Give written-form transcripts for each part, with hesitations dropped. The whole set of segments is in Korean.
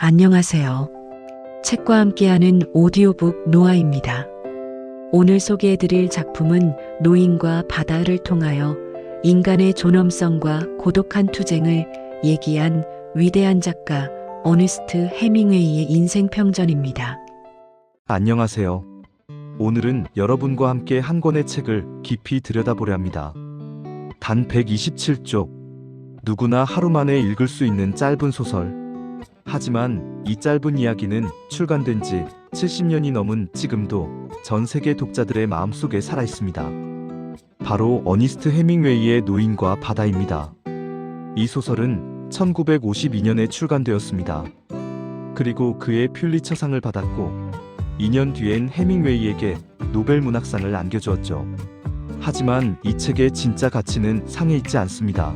안녕하세요. 책과 함께하는 오디오북 노아입니다. 오늘 소개해드릴 작품은 노인과 바다를 통하여 인간의 존엄성과 고독한 투쟁을 얘기한 위대한 작가 어니스트 해밍웨이의 인생평전입니다. 안녕하세요. 오늘은 여러분과 함께 한 권의 책을 깊이 들여다보려 합니다. 단 127쪽. 누구나 하루 만에 읽을 수 있는 짧은 소설. 하지만 이 짧은 이야기는 출간된 지 70년이 넘은 지금도 전 세계 독자들의 마음속에 살아 있습니다. 바로 어니스트 해밍웨이의 노인과 바다입니다. 이 소설은 1952년에 출간되었습니다. 그리고 그의 퓰리처상을 받았고 2년 뒤엔 해밍웨이에게 노벨 문학상을 안겨주었죠. 하지만 이 책의 진짜 가치는 상에 있지 않습니다.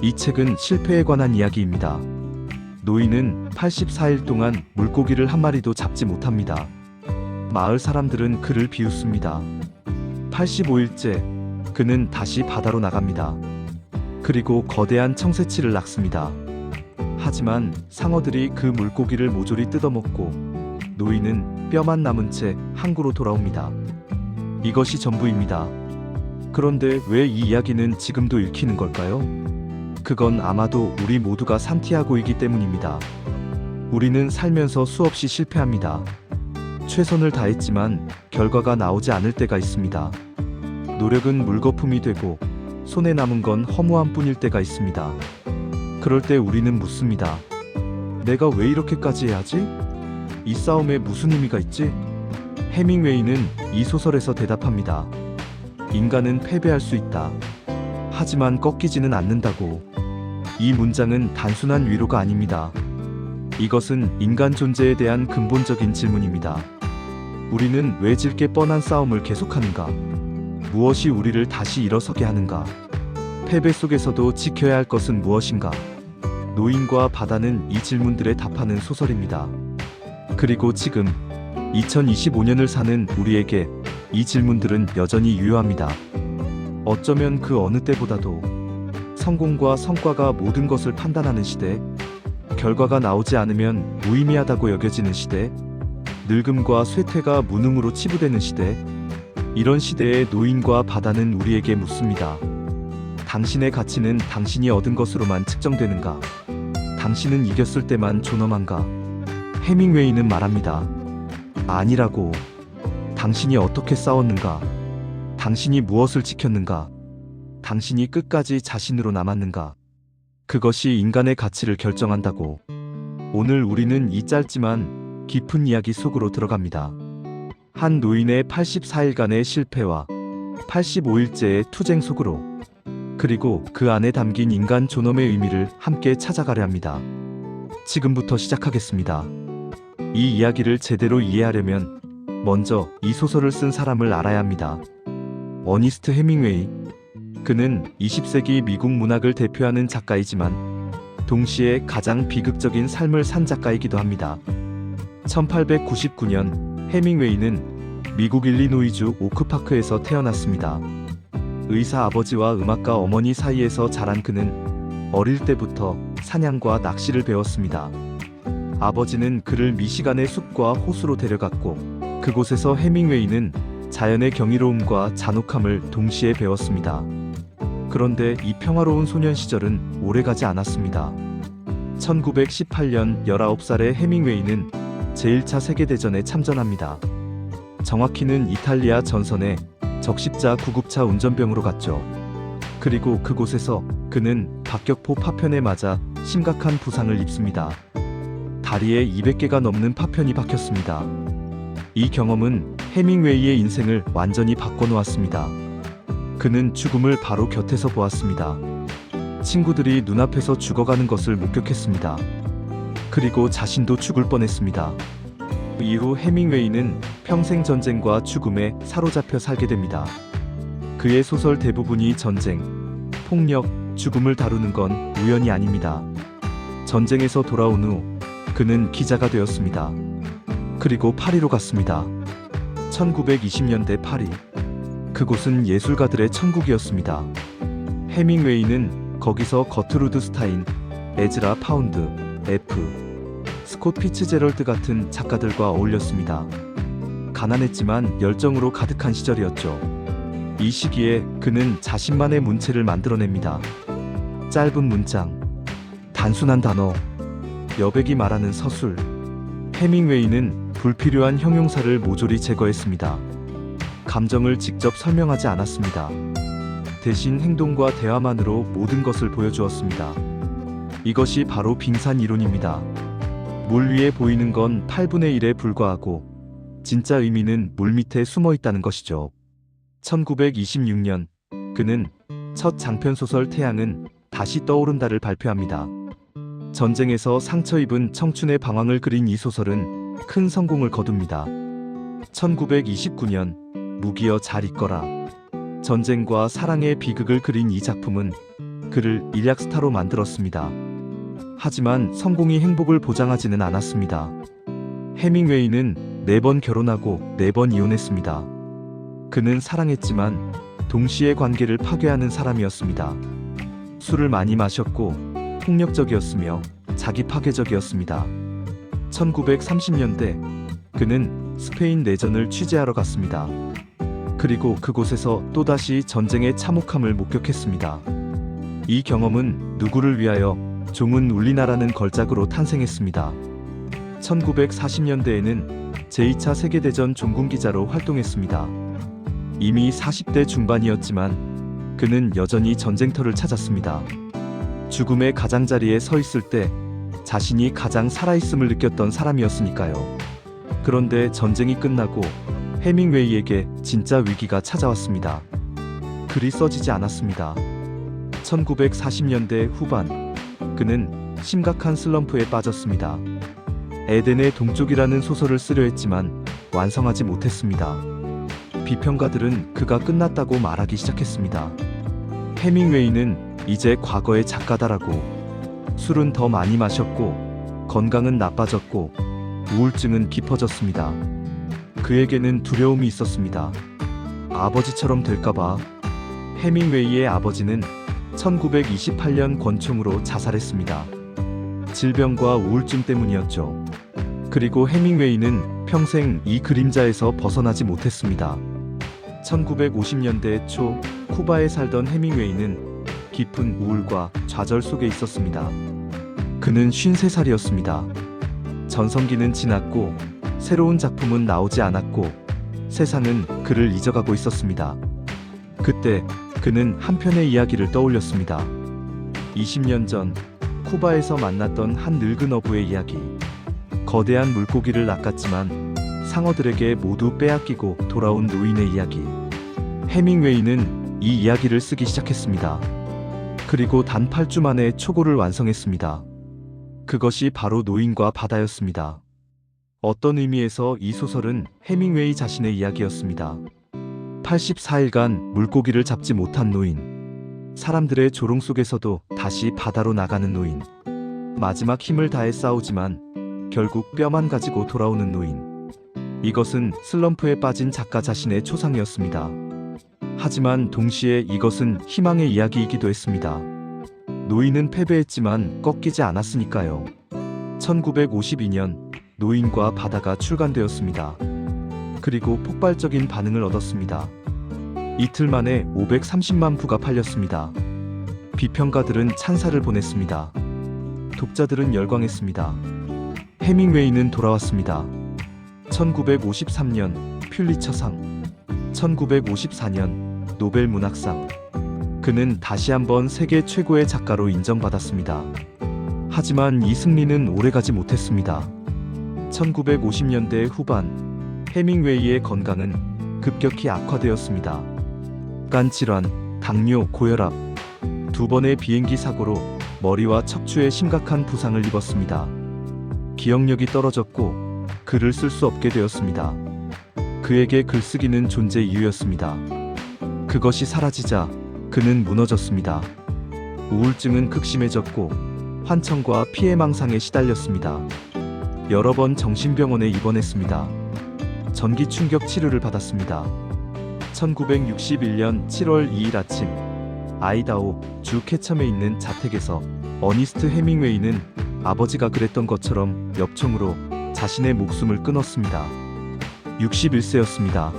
이 책은 실패에 관한 이야기입니다. 노인은 84일 동안 물고기를 한 마리도 잡지 못합니다. 마을 사람들은 그를 비웃습니다. 85일째, 그는 다시 바다로 나갑니다. 그리고 거대한 청새치를 낚습니다. 하지만 상어들이 그 물고기를 모조리 뜯어먹고 노인은 뼈만 남은 채 항구로 돌아옵니다. 이것이 전부입니다. 그런데 왜 이 이야기는 지금도 읽히는 걸까요? 그건 아마도 우리 모두가 산티아고이기 때문입니다. 우리는 살면서 수없이 실패합니다. 최선을 다했지만 결과가 나오지 않을 때가 있습니다. 노력은 물거품이 되고 손에 남은 건 허무함 뿐일 때가 있습니다. 그럴 때 우리는 묻습니다. 내가 왜 이렇게까지 해야지? 이 싸움에 무슨 의미가 있지? 해밍웨이는 이 소설에서 대답합니다. 인간은 패배할 수 있다. 하지만 꺾이지는 않는다고. 이 문장은 단순한 위로가 아닙니다. 이것은 인간 존재에 대한 근본적인 질문입니다. 우리는 왜 질 게 뻔한 싸움을 계속하는가? 무엇이 우리를 다시 일어서게 하는가? 패배 속에서도 지켜야 할 것은 무엇인가? 노인과 바다는 이 질문들에 답하는 소설입니다. 그리고 지금 2025년을 사는 우리에게 이 질문들은 여전히 유효합니다. 어쩌면 그 어느 때보다도 성공과 성과가 모든 것을 판단하는 시대, 결과가 나오지 않으면 무의미하다고 여겨지는 시대, 늙음과 쇠퇴가 무능으로 치부되는 시대, 이런 시대에 노인과 바다는 우리에게 묻습니다. 당신의 가치는 당신이 얻은 것으로만 측정되는가? 당신은 이겼을 때만 존엄한가? 해밍웨이는 말합니다. 아니라고. 당신이 어떻게 싸웠는가? 당신이 무엇을 지켰는가? 당신이 끝까지 자신으로 남았는가? 그것이 인간의 가치를 결정한다고. 오늘 우리는 이 짧지만 깊은 이야기 속으로 들어갑니다. 한 노인의 84일간의 실패와 85일째의 투쟁 속으로, 그리고 그 안에 담긴 인간 존엄의 의미를 함께 찾아가려 합니다. 지금부터 시작하겠습니다. 이 이야기를 제대로 이해하려면 먼저 이 소설을 쓴 사람을 알아야 합니다. 어니스트 해밍웨이. 그는 20세기 미국 문학을 대표하는 작가이지만 동시에 가장 비극적인 삶을 산 작가이기도 합니다. 1899년 해밍웨이는 미국 일리노이주 오크파크에서 태어났습니다. 의사 아버지와 음악가 어머니 사이에서 자란 그는 어릴 때부터 사냥과 낚시를 배웠습니다. 아버지는 그를 미시간의 숲과 호수로 데려갔고 그곳에서 해밍웨이는 자연의 경이로움과 잔혹함을 동시에 배웠습니다. 그런데 이 평화로운 소년 시절은 오래가지 않았습니다. 1918년 19살의 해밍웨이는 제1차 세계대전에 참전합니다. 정확히는 이탈리아 전선에 적십자 구급차 운전병으로 갔죠. 그리고 그곳에서 그는 박격포 파편에 맞아 심각한 부상을 입습니다. 다리에 200개가 넘는 파편이 박혔습니다. 이 경험은 해밍웨이의 인생을 완전히 바꿔놓았습니다. 그는 죽음을 바로 곁에서 보았습니다. 친구들이 눈앞에서 죽어가는 것을 목격했습니다. 그리고 자신도 죽을 뻔했습니다. 이후 해밍웨이는 평생 전쟁과 죽음에 사로잡혀 살게 됩니다. 그의 소설 대부분이 전쟁, 폭력, 죽음을 다루는 건 우연이 아닙니다. 전쟁에서 돌아온 후 그는 기자가 되었습니다. 그리고 파리로 갔습니다. 1920년대 파리. 그곳은 예술가들의 천국이었습니다. 해밍웨이는 거기서 거트루드 스타인, 에즈라 파운드, F. 스콧 피츠제럴드 같은 작가들과 어울렸습니다. 가난했지만 열정으로 가득한 시절이었죠. 이 시기에 그는 자신만의 문체를 만들어냅니다. 짧은 문장, 단순한 단어, 여백이 말하는 서술. 해밍웨이는 불필요한 형용사를 모조리 제거했습니다. 감정을 직접 설명하지 않았습니다. 대신 행동과 대화만으로 모든 것을 보여주었습니다. 이것이 바로 빙산 이론입니다. 물 위에 보이는 건 8분의 1에 불과하고 진짜 의미는 물 밑에 숨어 있다는 것이죠. 1926년 그는 첫 장편소설 태양은 다시 떠오른다를 발표합니다. 전쟁에서 상처 입은 청춘의 방황을 그린 이 소설은 큰 성공을 거둡니다. 1929년 무기여 잘 있거라. 전쟁과 사랑의 비극을 그린 이 작품은 그를 일약 스타로 만들었습니다. 하지만 성공이 행복을 보장하지는 않았습니다. 해밍웨이는 4번 결혼하고 4번 이혼했습니다. 그는 사랑했지만 동시에 관계를 파괴하는 사람이었습니다. 술을 많이 마셨고 폭력적이었으며 자기 파괴적이었습니다. 1930년대 그는 스페인 내전을 취재하러 갔습니다. 그리고 그곳에서 또다시 전쟁의 참혹함을 목격했습니다. 이 경험은 누구를 위하여 종은 울리나라는 걸작으로 탄생했습니다. 1940년대에는 제2차 세계대전 종군기자로 활동했습니다. 이미 40대 중반이었지만 그는 여전히 전쟁터를 찾았습니다. 죽음의 가장자리에 서 있을 때 자신이 가장 살아있음을 느꼈던 사람이었으니까요. 그런데 전쟁이 끝나고 해밍웨이에게 진짜 위기가 찾아왔습니다. 글이 써지지 않았습니다. 1940년대 후반 그는 심각한 슬럼프에 빠졌습니다. 에덴의 동쪽이라는 소설을 쓰려 했지만 완성하지 못했습니다. 비평가들은 그가 끝났다고 말하기 시작했습니다. 해밍웨이는 이제 과거의 작가다라고. 술은 더 많이 마셨고 건강은 나빠졌고 우울증은 깊어졌습니다. 그에게는 두려움이 있었습니다. 아버지처럼 될까봐. 해밍웨이의 아버지는 1928년 권총으로 자살했습니다. 질병과 우울증 때문이었죠. 그리고 해밍웨이는 평생 이 그림자에서 벗어나지 못했습니다. 1950년대 초 쿠바에 살던 해밍웨이는 깊은 우울과 좌절 속에 있었습니다. 그는 53살이었습니다. 전성기는 지났고 새로운 작품은 나오지 않았고 세상은 그를 잊어가고 있었습니다. 그때 그는 한 편의 이야기를 떠올렸습니다. 20년 전 쿠바에서 만났던 한 늙은 어부의 이야기. 거대한 물고기를 낚았지만 상어들에게 모두 빼앗기고 돌아온 노인의 이야기. 해밍웨이는 이 이야기를 쓰기 시작했습니다. 그리고 단 8주 만에 초고를 완성했습니다. 그것이 바로 노인과 바다였습니다. 어떤 의미에서 이 소설은 해밍웨이 자신의 이야기였습니다. 84일간 물고기를 잡지 못한 노인. 사람들의 조롱 속에서도 다시 바다로 나가는 노인. 마지막 힘을 다해 싸우지만 결국 뼈만 가지고 돌아오는 노인. 이것은 슬럼프에 빠진 작가 자신의 초상이었습니다. 하지만 동시에 이것은 희망의 이야기이기도 했습니다. 노인은 패배했지만 꺾이지 않았으니까요. 1952년 노인과 바다가 출간되었습니다. 그리고 폭발적인 반응을 얻었습니다. 이틀 만에 530만 부가 팔렸습니다. 비평가들은 찬사를 보냈습니다. 독자들은 열광했습니다. 해밍웨이는 돌아왔습니다. 1953년 퓰리처상, 1954년 노벨 문학상. 그는 다시 한번 세계 최고의 작가로 인정받았습니다. 하지만 이 승리는 오래가지 못했습니다. 1950년대 후반 해밍웨이의 건강은 급격히 악화되었습니다. 간 질환, 당뇨, 고혈압, 2번의 비행기 사고로 머리와 척추에 심각한 부상을 입었습니다. 기억력이 떨어졌고 글을 쓸 수 없게 되었습니다. 그에게 글쓰기는 존재 이유였습니다. 그것이 사라지자 그는 무너졌습니다. 우울증은 극심해졌고 환청과 피해망상에 시달렸습니다. 여러 번 정신병원에 입원했습니다. 전기 충격 치료를 받았습니다. 1961년 7월 2일 아침 아이다호 주 케첨에 있는 자택에서 어니스트 해밍웨이는 아버지가 그랬던 것처럼 엽총으로 자신의 목숨을 끊었습니다. 61세였습니다.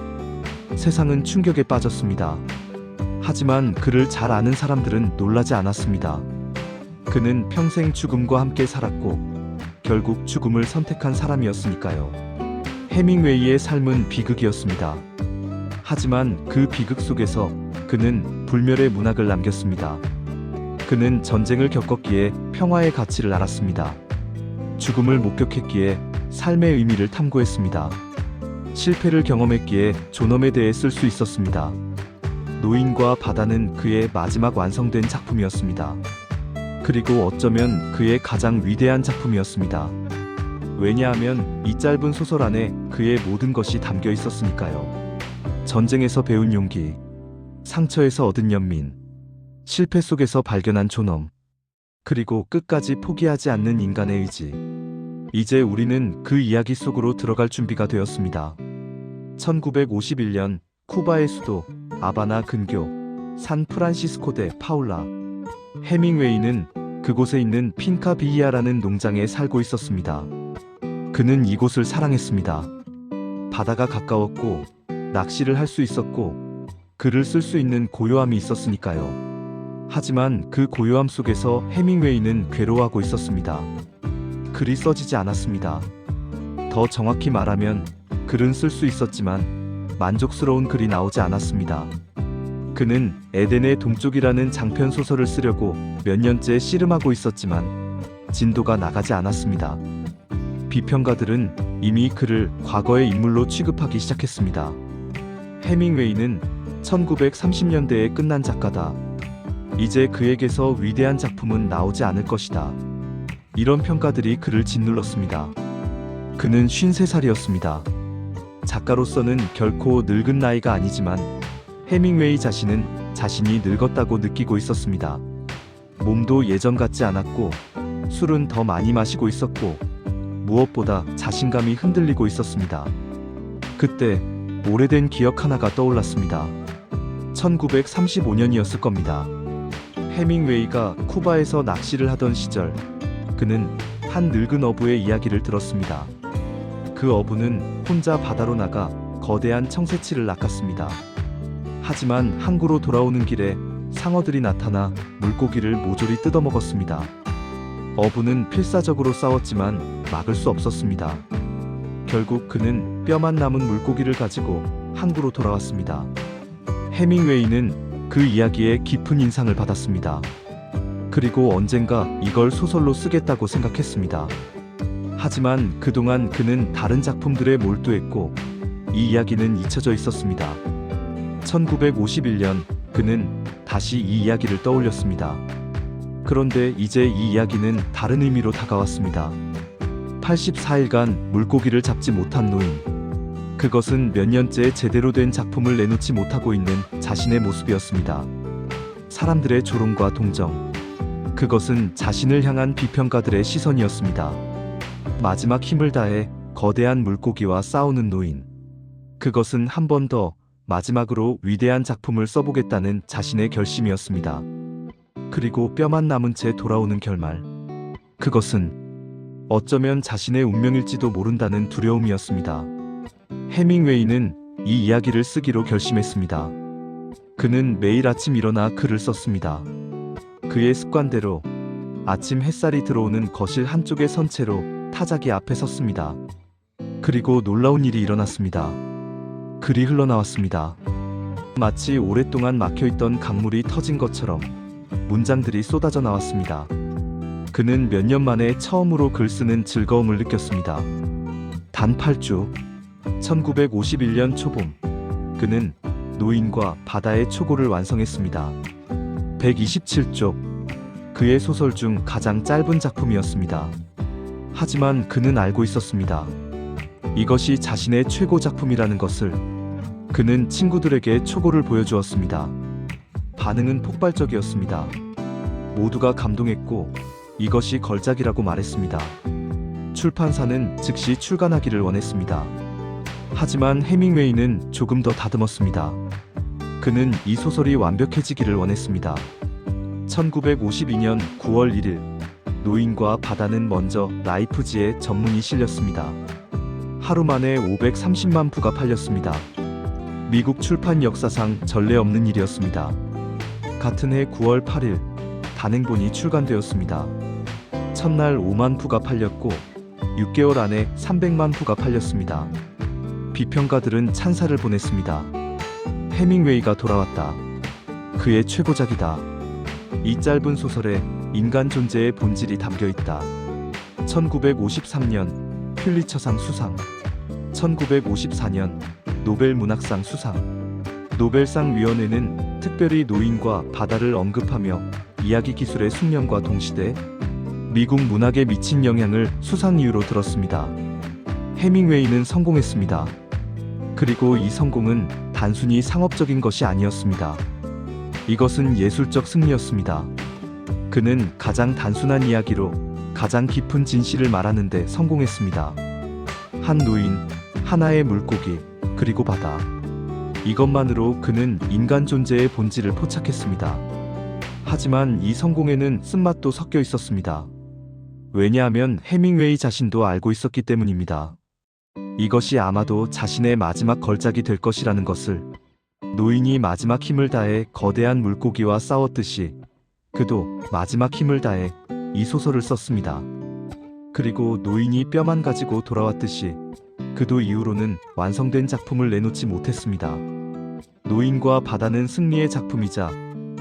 세상은 충격에 빠졌습니다. 하지만 그를 잘 아는 사람들은 놀라지 않았습니다. 그는 평생 죽음과 함께 살았고 결국 죽음을 선택한 사람이었으니까요. 해밍웨이의 삶은 비극이었습니다. 하지만 그 비극 속에서 그는 불멸의 문학을 남겼습니다. 그는 전쟁을 겪었기에 평화의 가치를 알았습니다. 죽음을 목격했기에 삶의 의미를 탐구했습니다. 실패를 경험했기에 존엄에 대해 쓸 수 있었습니다. 노인과 바다는 그의 마지막 완성된 작품이었습니다. 그리고 어쩌면 그의 가장 위대한 작품이었습니다. 왜냐하면 이 짧은 소설 안에 그의 모든 것이 담겨 있었으니까요. 전쟁에서 배운 용기, 상처에서 얻은 연민, 실패 속에서 발견한 존엄, 그리고 끝까지 포기하지 않는 인간의 의지. 이제 우리는 그 이야기 속으로 들어갈 준비가 되었습니다. 1951년 쿠바의 수도 아바나 근교 산프란시스코 대 파울라. 해밍웨이는 그곳에 있는 핀카 비히아라는 농장에 살고 있었습니다. 그는 이곳을 사랑했습니다. 바다가 가까웠고 낚시를 할 수 있었고 글을 쓸 수 있는 고요함이 있었으니까요. 하지만 그 고요함 속에서 해밍웨이는 괴로워하고 있었습니다. 글이 써지지 않았습니다. 더 정확히 말하면 글은 쓸 수 있었지만 만족스러운 글이 나오지 않았습니다. 그는 에덴의 동쪽이라는 장편 소설을 쓰려고 몇 년째 씨름하고 있었지만 진도가 나가지 않았습니다. 비평가들은 이미 그를 과거의 인물로 취급하기 시작했습니다. 해밍웨이는 1930년대에 끝난 작가다. 이제 그에게서 위대한 작품은 나오지 않을 것이다. 이런 평가들이 그를 짓눌렀습니다. 그는 53살이었습니다. 작가로서는 결코 늙은 나이가 아니지만 해밍웨이 자신은 자신이 늙었다고 느끼고 있었습니다. 몸도 예전 같지 않았고 술은 더 많이 마시고 있었고 무엇보다 자신감이 흔들리고 있었습니다. 그때 오래된 기억 하나가 떠올랐습니다. 1935년이었을 겁니다. 해밍웨이가 쿠바에서 낚시를 하던 시절 그는 한 늙은 어부의 이야기를 들었습니다. 그 어부는 혼자 바다로 나가 거대한 청새치를 낚았습니다. 하지만 항구로 돌아오는 길에 상어들이 나타나 물고기를 모조리 뜯어먹었습니다. 어부는 필사적으로 싸웠지만 막을 수 없었습니다. 결국 그는 뼈만 남은 물고기를 가지고 항구로 돌아왔습니다. 해밍웨이는 그 이야기에 깊은 인상을 받았습니다. 그리고 언젠가 이걸 소설로 쓰겠다고 생각했습니다. 하지만 그동안 그는 다른 작품들에 몰두했고 이 이야기는 잊혀져 있었습니다. 1951년 그는 다시 이 이야기를 떠올렸습니다. 그런데 이제 이 이야기는 다른 의미로 다가왔습니다. 84일간 물고기를 잡지 못한 노인. 그것은 몇 년째 제대로 된 작품을 내놓지 못하고 있는 자신의 모습이었습니다. 사람들의 조롱과 동정. 그것은 자신을 향한 비평가들의 시선이었습니다. 마지막 힘을 다해 거대한 물고기와 싸우는 노인. 그것은 한 번 더 마지막으로 위대한 작품을 써보겠다는 자신의 결심이었습니다. 그리고 뼈만 남은 채 돌아오는 결말. 그것은 어쩌면 자신의 운명일지도 모른다는 두려움이었습니다. 해밍웨이는 이 이야기를 쓰기로 결심했습니다. 그는 매일 아침 일어나 글을 썼습니다. 그의 습관대로 아침 햇살이 들어오는 거실 한쪽에 선 채로 타자기 앞에 섰습니다. 그리고 놀라운 일이 일어났습니다. 글이 흘러나왔습니다. 마치 오랫동안 막혀있던 강물이 터진 것처럼 문장들이 쏟아져 나왔습니다. 그는 몇 년 만에 처음으로 글 쓰는 즐거움을 느꼈습니다. 단 8주, 1951년 초봄, 그는 노인과 바다의 초고를 완성했습니다. 127쪽, 그의 소설 중 가장 짧은 작품이었습니다. 하지만 그는 알고 있었습니다. 이것이 자신의 최고 작품이라는 것을. 그는 친구들에게 초고를 보여주었습니다. 반응은 폭발적이었습니다. 모두가 감동했고 이것이 걸작이라고 말했습니다. 출판사는 즉시 출간하기를 원했습니다. 하지만 해밍웨이는 조금 더 다듬었습니다. 그는 이 소설이 완벽해지기를 원했습니다. 1952년 9월 1일 노인과 바다는 먼저 라이프지에 전문이 실렸습니다. 하루 만에 530만 부가 팔렸습니다. 미국 출판 역사상 전례 없는 일이었습니다. 같은 해 9월 8일 단행본이 출간되었습니다. 첫날 5만 부가 팔렸고 6개월 안에 300만 부가 팔렸습니다. 비평가들은 찬사를 보냈습니다. 해밍웨이가 돌아왔다. 그의 최고작이다. 이 짧은 소설에 인간 존재의 본질이 담겨 있다. 1953년 퓰리처상 수상, 1954년 노벨 문학상 수상. 노벨상 위원회는 특별히 노인과 바다를 언급하며 이야기 기술의 숙련과 동시대 미국 문학에 미친 영향을 수상 이유로 들었습니다. 해밍웨이는 성공했습니다. 그리고 이 성공은 단순히 상업적인 것이 아니었습니다. 이것은 예술적 승리였습니다. 그는 가장 단순한 이야기로 가장 깊은 진실을 말하는 데 성공했습니다. 한 노인, 하나의 물고기, 그리고 바다. 이것만으로 그는 인간 존재의 본질을 포착했습니다. 하지만 이 성공에는 쓴맛도 섞여 있었습니다. 왜냐하면 해밍웨이 자신도 알고 있었기 때문입니다. 이것이 아마도 자신의 마지막 걸작이 될 것이라는 것을. 노인이 마지막 힘을 다해 거대한 물고기와 싸웠듯이 그도 마지막 힘을 다해 이 소설을 썼습니다. 그리고 노인이 뼈만 가지고 돌아왔듯이 그도 이후로는 완성된 작품을 내놓지 못했습니다. 노인과 바다는 승리의 작품이자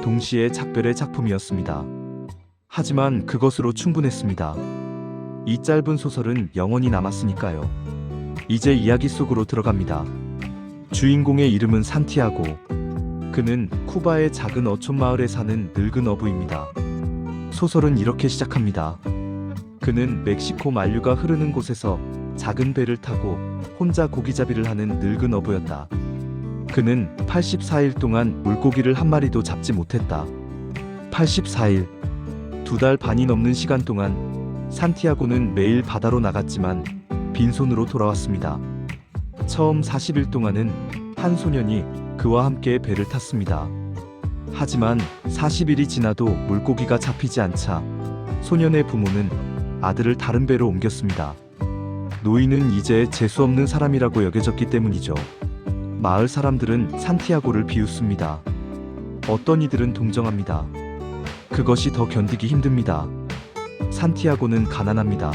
동시에 작별의 작품이었습니다. 하지만 그것으로 충분했습니다. 이 짧은 소설은 영원히 남았으니까요. 이제 이야기 속으로 들어갑니다. 주인공의 이름은 산티아고. 그는 쿠바의 작은 어촌 마을에 사는 늙은 어부입니다. 소설은 이렇게 시작합니다. 그는 멕시코 만류가 흐르는 곳에서 작은 배를 타고 혼자 고기잡이를 하는 늙은 어부였다. 그는 84일 동안 물고기를 한 마리도 잡지 못했다. 84일, 2달 반이 넘는 시간 동안 산티아고는 매일 바다로 나갔지만 빈손으로 돌아왔습니다. 처음 40일 동안은 한 소년이 그와 함께 배를 탔습니다. 하지만 40일이 지나도 물고기가 잡히지 않자 소년의 부모는 아들을 다른 배로 옮겼습니다. 노인은 이제 재수없는 사람이라고 여겨졌기 때문이죠. 마을 사람들은 산티아고를 비웃습니다. 어떤 이들은 동정합니다. 그것이 더 견디기 힘듭니다. 산티아고는 가난합니다.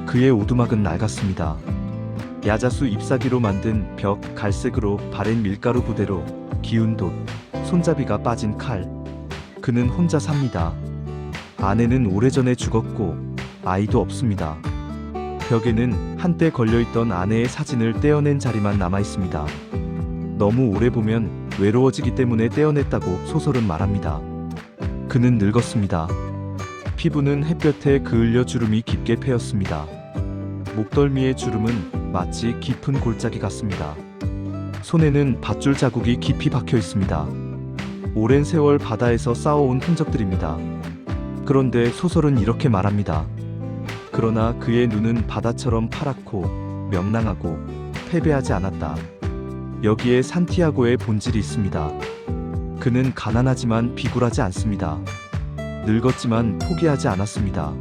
그의 오두막은 낡았습니다. 야자수 잎사귀로 만든 벽, 갈색으로 바랜 밀가루 부대로 기운 돛, 손잡이가 빠진 칼. 그는 혼자 삽니다. 아내는 오래전에 죽었고 아이도 없습니다. 벽에는 한때 걸려있던 아내의 사진을 떼어낸 자리만 남아있습니다. 너무 오래 보면 외로워지기 때문에 떼어냈다고 소설은 말합니다. 그는 늙었습니다. 피부는 햇볕에 그을려 주름이 깊게 패였습니다. 목덜미의 주름은 마치 깊은 골짜기 같습니다. 손에는 밧줄 자국이 깊이 박혀 있습니다. 오랜 세월 바다에서 쌓아온 흔적들입니다. 그런데 소설은 이렇게 말합니다. 그러나 그의 눈은 바다처럼 파랗고 명랑하고 패배하지 않았다. 여기에 산티아고의 본질이 있습니다. 그는 가난하지만 비굴하지 않습니다. 늙었지만 포기하지 않았습니다.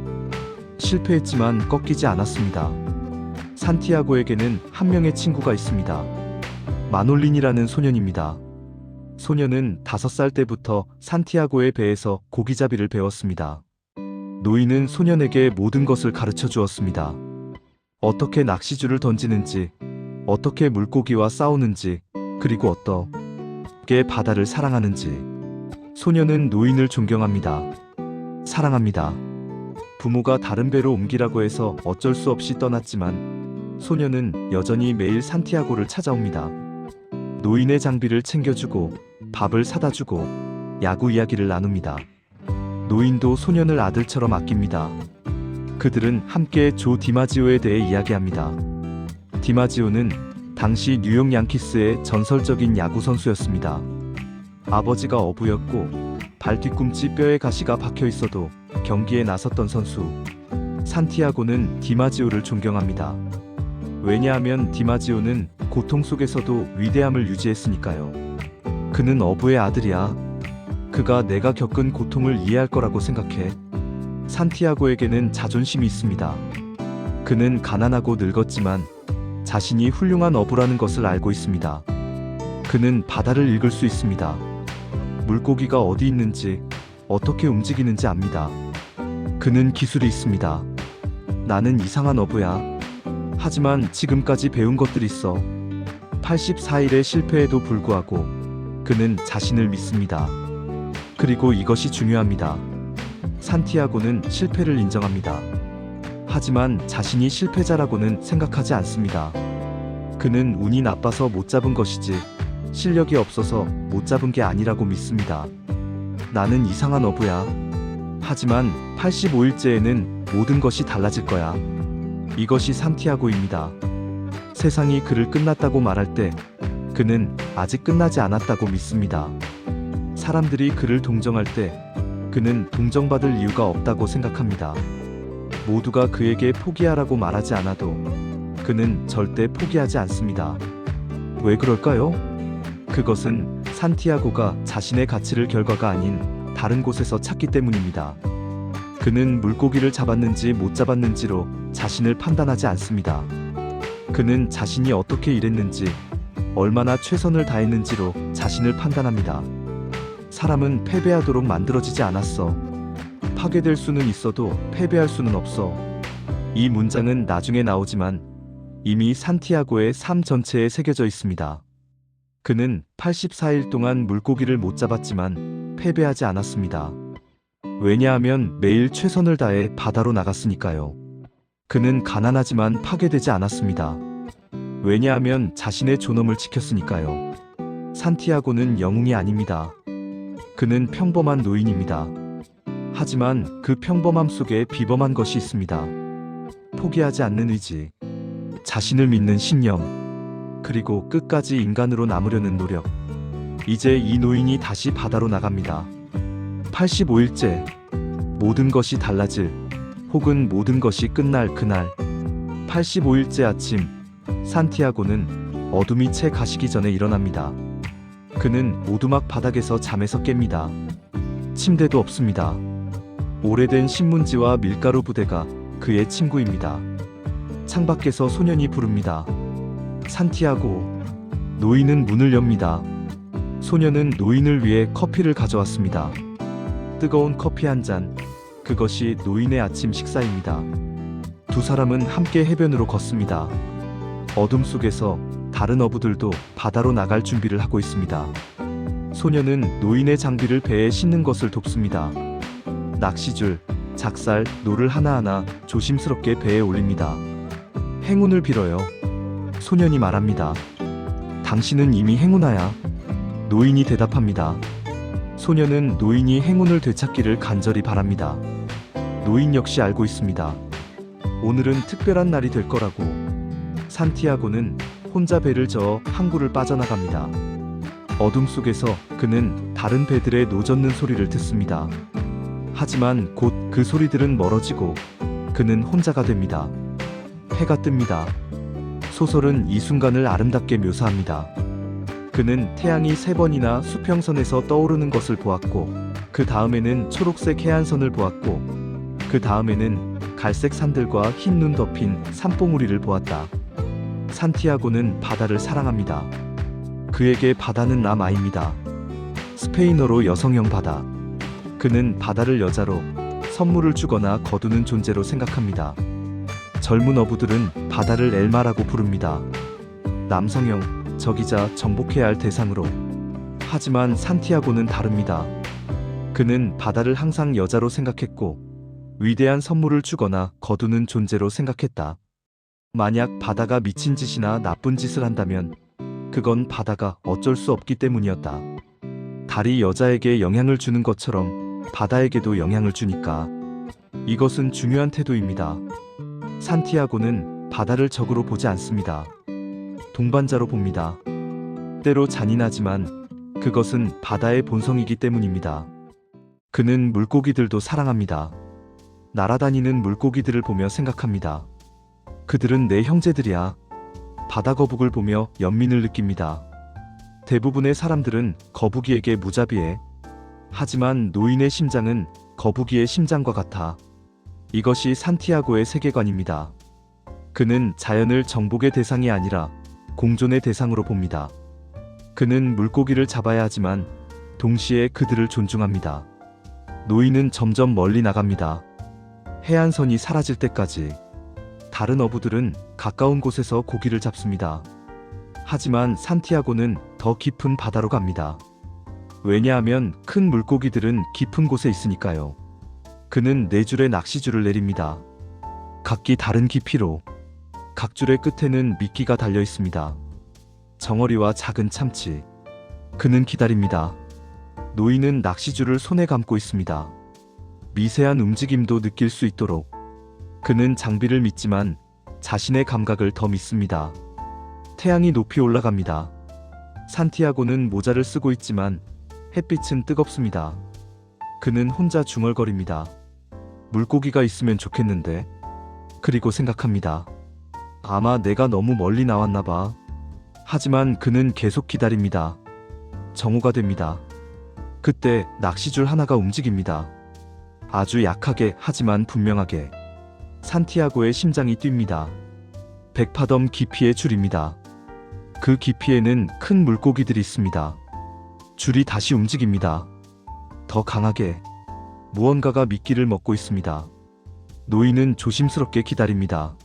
실패했지만 꺾이지 않았습니다. 산티아고에게는 한 명의 친구가 있습니다. 마놀린이라는 소년입니다. 소년은 5살 때부터 산티아고의 배에서 고기잡이를 배웠습니다. 노인은 소년에게 모든 것을 가르쳐 주었습니다. 어떻게 낚시줄을 던지는지, 어떻게 물고기와 싸우는지, 그리고 어떻게 바다를 사랑하는지. 소년은 노인을 존경합니다. 사랑합니다. 부모가 다른 배로 옮기라고 해서 어쩔 수 없이 떠났지만 소년은 여전히 매일 산티아고를 찾아옵니다. 노인의 장비를 챙겨주고 밥을 사다 주고 야구 이야기를 나눕니다. 노인도 소년을 아들처럼 아낍니다. 그들은 함께 조 디마지오에 대해 이야기합니다. 디마지오는 당시 뉴욕 양키스의 전설적인 야구 선수였습니다. 아버지가 어부였고 발 뒤꿈치 뼈에 가시가 박혀 있어도 경기에 나섰던 선수. 산티아고는 디마지오를 존경합니다. 왜냐하면 디마지오는 고통 속에서도 위대함을 유지했으니까요. 그는 어부의 아들이야. 그가 내가 겪은 고통을 이해할 거라고 생각해. 산티아고에게는 자존심이 있습니다. 그는 가난하고 늙었지만 자신이 훌륭한 어부라는 것을 알고 있습니다. 그는 바다를 읽을 수 있습니다. 물고기가 어디 있는지, 어떻게 움직이는지 압니다. 그는 기술이 있습니다. 나는 이상한 어부야. 하지만 지금까지 배운 것들이 있어. 84일의 실패에도 불구하고 그는 자신을 믿습니다. 그리고 이것이 중요합니다. 산티아고는 실패를 인정합니다. 하지만 자신이 실패자라고는 생각하지 않습니다. 그는 운이 나빠서 못 잡은 것이지 실력이 없어서 못 잡은 게 아니라고 믿습니다. 나는 이상한 어부야. 하지만 85일째에는 모든 것이 달라질 거야. 이것이 산티아고입니다. 세상이 그를 끝났다고 말할 때 그는 아직 끝나지 않았다고 믿습니다. 사람들이 그를 동정할 때 그는 동정받을 이유가 없다고 생각합니다. 모두가 그에게 포기하라고 말하지 않아도 그는 절대 포기하지 않습니다. 왜 그럴까요? 그것은 산티아고가 자신의 가치를 결과가 아닌 다른 곳에서 찾기 때문입니다. 그는 물고기를 잡았는지 못 잡았는지로 자신을 판단하지 않습니다. 그는 자신이 어떻게 일했는지, 얼마나 최선을 다했는지로 자신을 판단합니다. 사람은 패배하도록 만들어지지 않았어. 파괴될 수는 있어도 패배할 수는 없어. 이 문장은 나중에 나오지만 이미 산티아고의 삶 전체에 새겨져 있습니다. 그는 84일 동안 물고기를 못 잡았지만 패배하지 않았습니다. 왜냐하면 매일 최선을 다해 바다로 나갔으니까요. 그는 가난하지만 파괴되지 않았습니다. 왜냐하면 자신의 존엄을 지켰으니까요. 산티아고는 영웅이 아닙니다. 그는 평범한 노인입니다. 하지만 그 평범함 속에 비범한 것이 있습니다. 포기하지 않는 의지, 자신을 믿는 신념, 그리고 끝까지 인간으로 남으려는 노력. 이제 이 노인이 다시 바다로 나갑니다. 85일째, 모든 것이 달라질, 혹은 모든 것이 끝날 그날. 85일째 아침, 산티아고는 어둠이 채 가시기 전에 일어납니다. 그는 오두막 바닥에서 잠에서 깹니다. 침대도 없습니다. 오래된 신문지와 밀가루 부대가 그의 친구입니다. 창밖에서 소년이 부릅니다. 산티아고. 노인은 문을 엽니다. 소년은 노인을 위해 커피를 가져왔습니다. 뜨거운 커피 한 잔, 그것이 노인의 아침 식사입니다. 두 사람은 함께 해변으로 걷습니다. 어둠 속에서 다른 어부들도 바다로 나갈 준비를 하고 있습니다. 소년은 노인의 장비를 배에 싣는 것을 돕습니다. 낚시줄, 작살, 노를 하나하나 조심스럽게 배에 올립니다. 행운을 빌어요. 소년이 말합니다. 당신은 이미 행운아야. 노인이 대답합니다. 소년은 노인이 행운을 되찾기를 간절히 바랍니다. 노인 역시 알고 있습니다. 오늘은 특별한 날이 될 거라고. 산티아고는 혼자 배를 저어 항구를 빠져나갑니다. 어둠 속에서 그는 다른 배들의 노젓는 소리를 듣습니다. 하지만 곧 그 소리들은 멀어지고 그는 혼자가 됩니다. 해가 뜹니다. 소설은 이 순간을 아름답게 묘사합니다. 그는 태양이 3번이나 수평선에서 떠오르는 것을 보았고, 그 다음에는 초록색 해안선을 보았고, 그 다음에는 갈색 산들과 흰 눈 덮인 산봉우리를 보았다. 산티아고는 바다를 사랑합니다. 그에게 바다는 남아입니다. 스페인어로 여성형 바다. 그는 바다를 여자로, 선물을 주거나 거두는 존재로 생각합니다. 젊은 어부들은 바다를 엘마라고 부릅니다. 남성형, 적이자 정복해야 할 대상으로. 하지만 산티아고는 다릅니다. 그는 바다를 항상 여자로 생각했고, 위대한 선물을 주거나 거두는 존재로 생각했다. 만약 바다가 미친 짓이나 나쁜 짓을 한다면 그건 바다가 어쩔 수 없기 때문이었다. 달이 여자에게 영향을 주는 것처럼 바다에게도 영향을 주니까. 이것은 중요한 태도입니다. 산티아고는 바다를 적으로 보지 않습니다. 동반자로 봅니다. 때로 잔인하지만 그것은 바다의 본성이기 때문입니다. 그는 물고기들도 사랑합니다. 날아다니는 물고기들을 보며 생각합니다. 그들은 내 형제들이야. 바다 거북을 보며 연민을 느낍니다. 대부분의 사람들은 거북이에게 무자비해. 하지만 노인의 심장은 거북이의 심장과 같아. 이것이 산티아고의 세계관입니다. 그는 자연을 정복의 대상이 아니라 공존의 대상으로 봅니다. 그는 물고기를 잡아야 하지만 동시에 그들을 존중합니다. 노이는 점점 멀리 나갑니다. 해안선이 사라질 때까지. 다른 어부들은 가까운 곳에서 고기를 잡습니다. 하지만 산티아고는 더 깊은 바다로 갑니다. 왜냐하면 큰 물고기들은 깊은 곳에 있으니까요. 그는 4줄의 낚시줄을 내립니다. 각기 다른 깊이로. 각 줄의 끝에는 미끼가 달려 있습니다. 정어리와 작은 참치. 그는 기다립니다. 노이는 낚시줄을 손에 감고 있습니다. 미세한 움직임도 느낄 수 있도록. 그는 장비를 믿지만 자신의 감각을 더 믿습니다. 태양이 높이 올라갑니다. 산티아고는 모자를 쓰고 있지만 햇빛은 뜨겁습니다. 그는 혼자 중얼거립니다. 물고기가 있으면 좋겠는데. 그리고 생각합니다. 아마 내가 너무 멀리 나왔나 봐. 하지만 그는 계속 기다립니다. 정오가 됩니다. 그때 낚시줄 하나가 움직입니다. 아주 약하게 하지만 분명하게. 산티아고의 심장이 뜁니다. 100파덤 깊이의 줄입니다. 그 깊이에는 큰 물고기들이 있습니다. 줄이 다시 움직입니다. 더 강하게. 무언가가 미끼를 먹고 있습니다. 노이는 조심스럽게 기다립니다.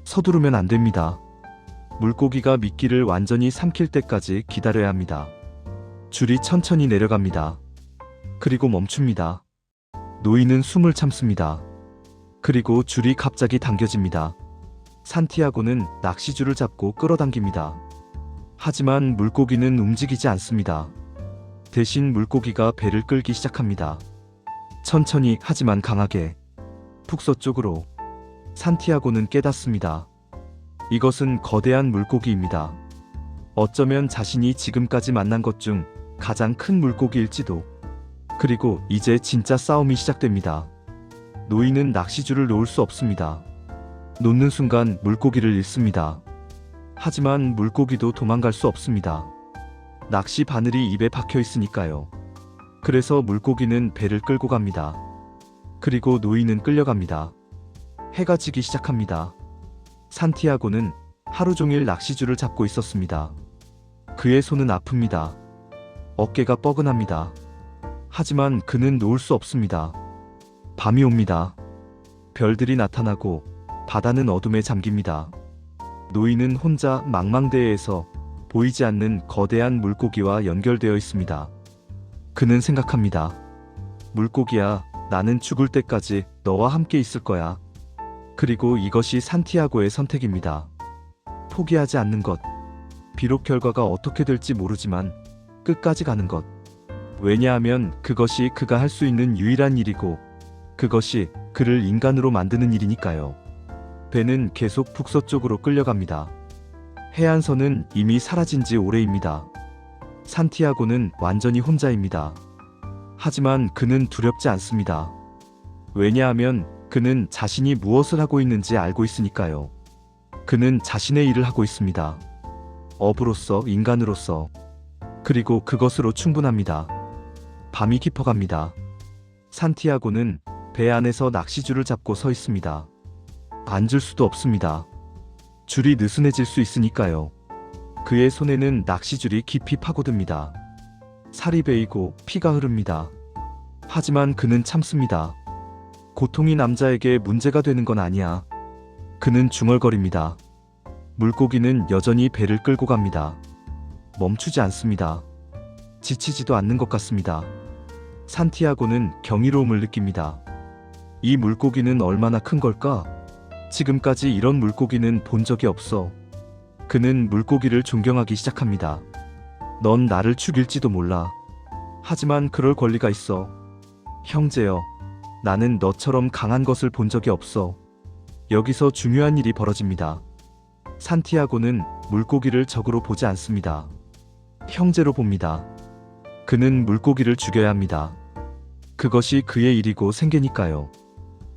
서두르면 안 됩니다. 물고기가 미끼를 완전히 삼킬 때까지 기다려야 합니다. 줄이 천천히 내려갑니다. 그리고 멈춥니다. 노이는 숨을 참습니다. 그리고 줄이 갑자기 당겨집니다. 산티아고는 낚시줄을 잡고 끌어당깁니다. 하지만 물고기는 움직이지 않습니다. 대신 물고기가 배를 끌기 시작합니다. 천천히 하지만 강하게. 북서 쪽으로. 산티아고는 깨닫습니다. 이것은 거대한 물고기입니다. 어쩌면 자신이 지금까지 만난 것 중 가장 큰 물고기일지도. 그리고 이제 진짜 싸움이 시작됩니다. 노이는 낚시줄을 놓을 수 없습니다. 놓는 순간 물고기를 잃습니다. 하지만 물고기도 도망갈 수 없습니다. 낚시 바늘이 입에 박혀 있으니까요. 그래서 물고기는 배를 끌고 갑니다. 그리고 노이는 끌려갑니다. 해가 지기 시작합니다. 산티아고는 하루 종일 낚시줄을 잡고 있었습니다. 그의 손은 아픕니다. 어깨가 뻐근합니다. 하지만 그는 놓을 수 없습니다. 밤이 옵니다. 별들이 나타나고 바다는 어둠에 잠깁니다. 노이는 혼자 망망대해에서 보이지 않는 거대한 물고기와 연결되어 있습니다. 그는 생각합니다. 물고기야, 나는 죽을 때까지 너와 함께 있을 거야. 그리고 이것이 산티아고의 선택입니다. 포기하지 않는 것. 비록 결과가 어떻게 될지 모르지만 끝까지 가는 것. 왜냐하면 그것이 그가 할 수 있는 유일한 일이고 그것이 그를 인간으로 만드는 일이니까요. 배는 계속 북서쪽으로 끌려갑니다. 해안선은 이미 사라진 지 오래입니다. 산티아고는 완전히 혼자입니다. 하지만 그는 두렵지 않습니다. 왜냐하면 그는 자신이 무엇을 하고 있는지 알고 있으니까요. 그는 자신의 일을 하고 있습니다. 어부로서, 인간으로서. 그리고 그것으로 충분합니다. 밤이 깊어갑니다. 산티아고는 배 안에서 낚시줄을 잡고 서 있습니다. 앉을 수도 없습니다. 줄이 느슨해질 수 있으니까요. 그의 손에는 낚시줄이 깊이 파고듭니다. 살이 베이고 피가 흐릅니다. 하지만 그는 참습니다. 고통이 남자에게 문제가 되는 건 아니야. 그는 중얼거립니다. 물고기는 여전히 배를 끌고 갑니다. 멈추지 않습니다. 지치지도 않는 것 같습니다. 산티아고는 경이로움을 느낍니다. 이 물고기는 얼마나 큰 걸까? 지금까지 이런 물고기는 본 적이 없어. 그는 물고기를 존경하기 시작합니다. 넌 나를 죽일지도 몰라. 하지만 그럴 권리가 있어. 형제여, 나는 너처럼 강한 것을 본 적이 없어. 여기서 중요한 일이 벌어집니다. 산티아고는 물고기를 적으로 보지 않습니다. 형제로 봅니다. 그는 물고기를 죽여야 합니다. 그것이 그의 일이고 생계니까요.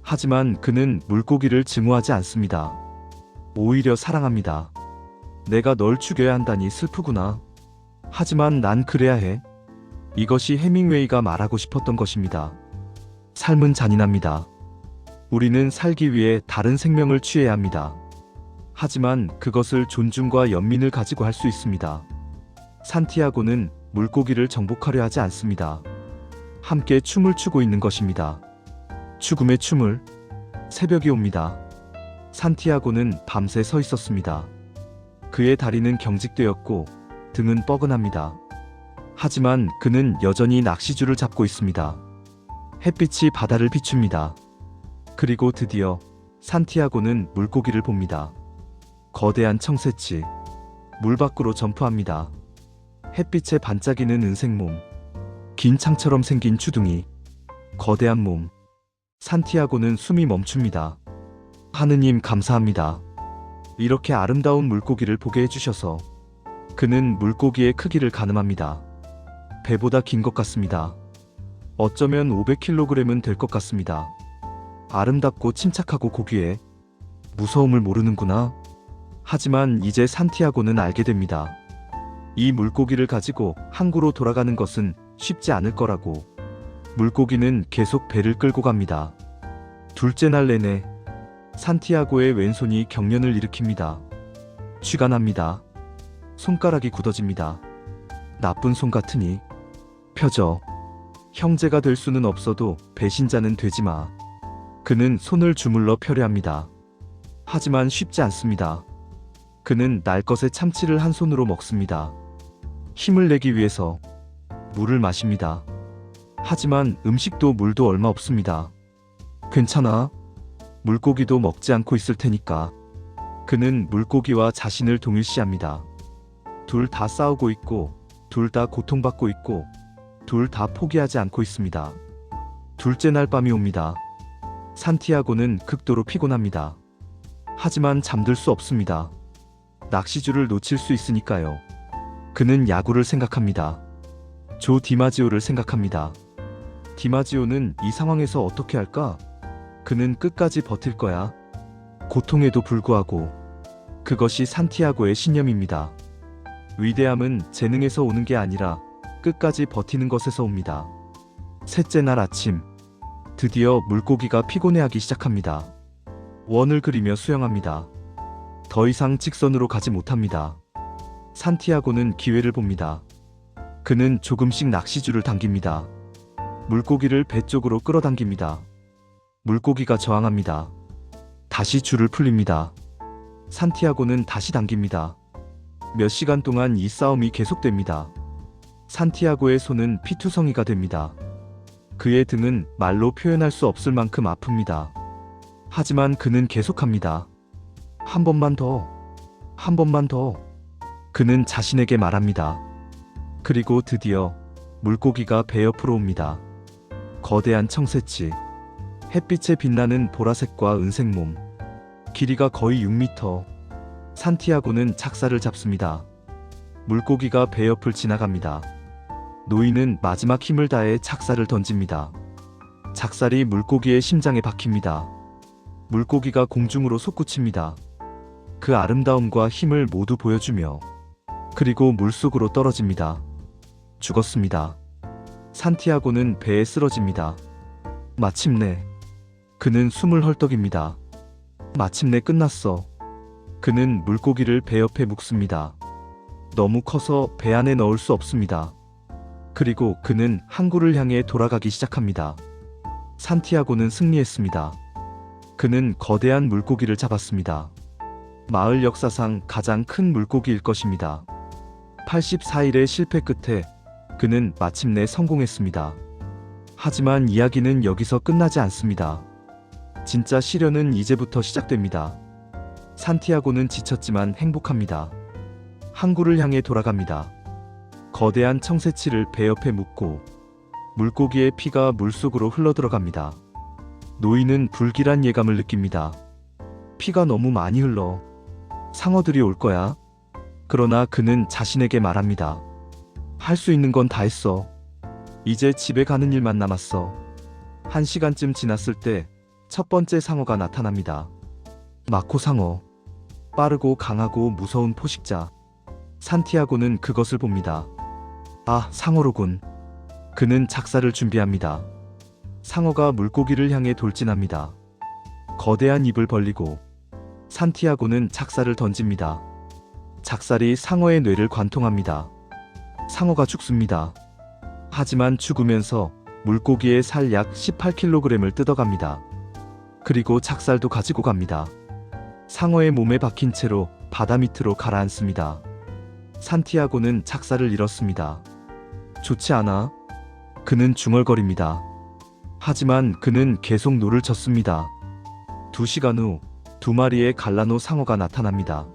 하지만 그는 물고기를 증오하지 않습니다. 오히려 사랑합니다. 내가 널 죽여야 한다니 슬프구나. 하지만 난 그래야 해. 이것이 해밍웨이가 말하고 싶었던 것입니다. 삶은 잔인합니다. 우리는 살기 위해 다른 생명을 취해야 합니다. 하지만 그것을 존중과 연민을 가지고 할 수 있습니다. 산티아고는 물고기를 정복하려 하지 않습니다. 함께 춤을 추고 있는 것입니다. 죽음의 춤을. 새벽이 옵니다. 산티아고는 밤새 서 있었습니다. 그의 다리는 경직되었고 등은 뻐근합니다. 하지만 그는 여전히 낚시줄을 잡고 있습니다. 햇빛이 바다를 비춥니다. 그리고 드디어 산티아고는 물고기를 봅니다. 거대한 청새치. 물 밖으로 점프합니다. 햇빛에 반짝이는 은색 몸. 긴 창처럼 생긴 주둥이. 거대한 몸. 산티아고는 숨이 멈춥니다. 하느님 감사합니다. 이렇게 아름다운 물고기를 보게 해주셔서. 그는 물고기의 크기를 가늠합니다. 배보다 긴 것 같습니다. 어쩌면 500kg은 될 것 같습니다. 아름답고 침착하고 고귀해. 무서움을 모르는구나. 하지만 이제 산티아고는 알게 됩니다. 이 물고기를 가지고 항구로 돌아가는 것은 쉽지 않을 거라고. 물고기는 계속 배를 끌고 갑니다. 둘째 날 내내 산티아고의 왼손이 경련을 일으킵니다. 쥐가 납니다. 손가락이 굳어집니다. 나쁜 손 같으니 펴져. 형제가 될 수는 없어도 배신자는 되지 마. 그는 손을 주물러 펴려 합니다. 하지만 쉽지 않습니다. 그는 날 것의 참치를 한 손으로 먹습니다. 힘을 내기 위해서 물을 마십니다. 하지만 음식도 물도 얼마 없습니다. 괜찮아. 물고기도 먹지 않고 있을 테니까. 그는 물고기와 자신을 동일시합니다. 둘 다 싸우고 있고, 둘 다 고통받고 있고, 둘 다 포기하지 않고 있습니다. 둘째 날 밤이 옵니다. 산티아고는 극도로 피곤합니다. 하지만 잠들 수 없습니다. 낚시줄을 놓칠 수 있으니까요. 그는 야구를 생각합니다. 조 디마지오를 생각합니다. 디마지오는 이 상황에서 어떻게 할까? 그는 끝까지 버틸 거야. 고통에도 불구하고. 그것이 산티아고의 신념입니다. 위대함은 재능에서 오는 게 아니라 끝까지 버티는 것에서 옵니다. 셋째 날 아침. 드디어 물고기가 피곤해하기 시작합니다. 원을 그리며 수영합니다. 더 이상 직선으로 가지 못합니다. 산티아고는 기회를 봅니다. 그는 조금씩 낚시줄을 당깁니다. 물고기를 배 쪽으로 끌어당깁니다. 물고기가 저항합니다. 다시 줄을 풀립니다. 산티아고는 다시 당깁니다. 몇 시간 동안 이 싸움이 계속됩니다. 산티아고의 손은 피투성이가 됩니다. 그의 등은 말로 표현할 수 없을 만큼 아픕니다. 하지만 그는 계속합니다. 한 번만 더. 한 번만 더. 그는 자신에게 말합니다. 그리고 드디어 물고기가 배 옆으로 옵니다. 거대한 청새치. 햇빛에 빛나는 보라색과 은색 몸. 길이가 거의 6m. 산티아고는 작사를 잡습니다. 물고기가 배 옆을 지나갑니다. 노인은 마지막 힘을 다해 작사를 던집니다. 작살이 물고기의 심장에 박힙니다. 물고기가 공중으로 솟구칩니다. 그 아름다움과 힘을 모두 보여주며 그리고 물속으로 떨어집니다. 죽었습니다. 산티아고는 배에 쓰러집니다. 마침내 그는 숨을 헐떡입니다. 마침내 끝났어. 그는 물고기를 배 옆에 묶습니다. 너무 커서 배 안에 넣을 수 없습니다. 그리고 그는 항구를 향해 돌아가기 시작합니다. 산티아고는 승리했습니다. 그는 거대한 물고기를 잡았습니다. 마을 역사상 가장 큰 물고기일 것입니다. 84일의 실패 끝에 그는 마침내 성공했습니다. 하지만 이야기는 여기서 끝나지 않습니다. 진짜 시련은 이제부터 시작됩니다. 산티아고는 지쳤지만 행복합니다. 항구를 향해 돌아갑니다. 거대한 청새치를 배 옆에 묶고 물고기의 피가 물속으로 흘러들어갑니다. 노인은 불길한 예감을 느낍니다. 피가 너무 많이 흘러. 상어들이 올 거야. 그러나 그는 자신에게 말합니다. 할 수 있는 건 다 했어. 이제 집에 가는 일만 남았어. 1시간쯤 지났을 때 첫 번째 상어가 나타납니다. 마코 상어. 빠르고 강하고 무서운 포식자. 산티아고는 그것을 봅니다. 아, 상어로군. 그는 작사를 준비합니다. 상어가 물고기를 향해 돌진합니다. 거대한 입을 벌리고 산티아고는 작살을 던집니다. 작살이 상어의 뇌를 관통합니다. 상어가 죽습니다. 하지만 죽으면서 물고기의 살 약 18kg을 뜯어갑니다. 그리고 작살도 가지고 갑니다. 상어의 몸에 박힌 채로 바다 밑으로 가라앉습니다. 산티아고는 작살을 잃었습니다. 좋지 않아? 그는 중얼거립니다. 하지만 그는 계속 노를 젓습니다. 2시간 후 2마리의 갈라노 상어가 나타납니다.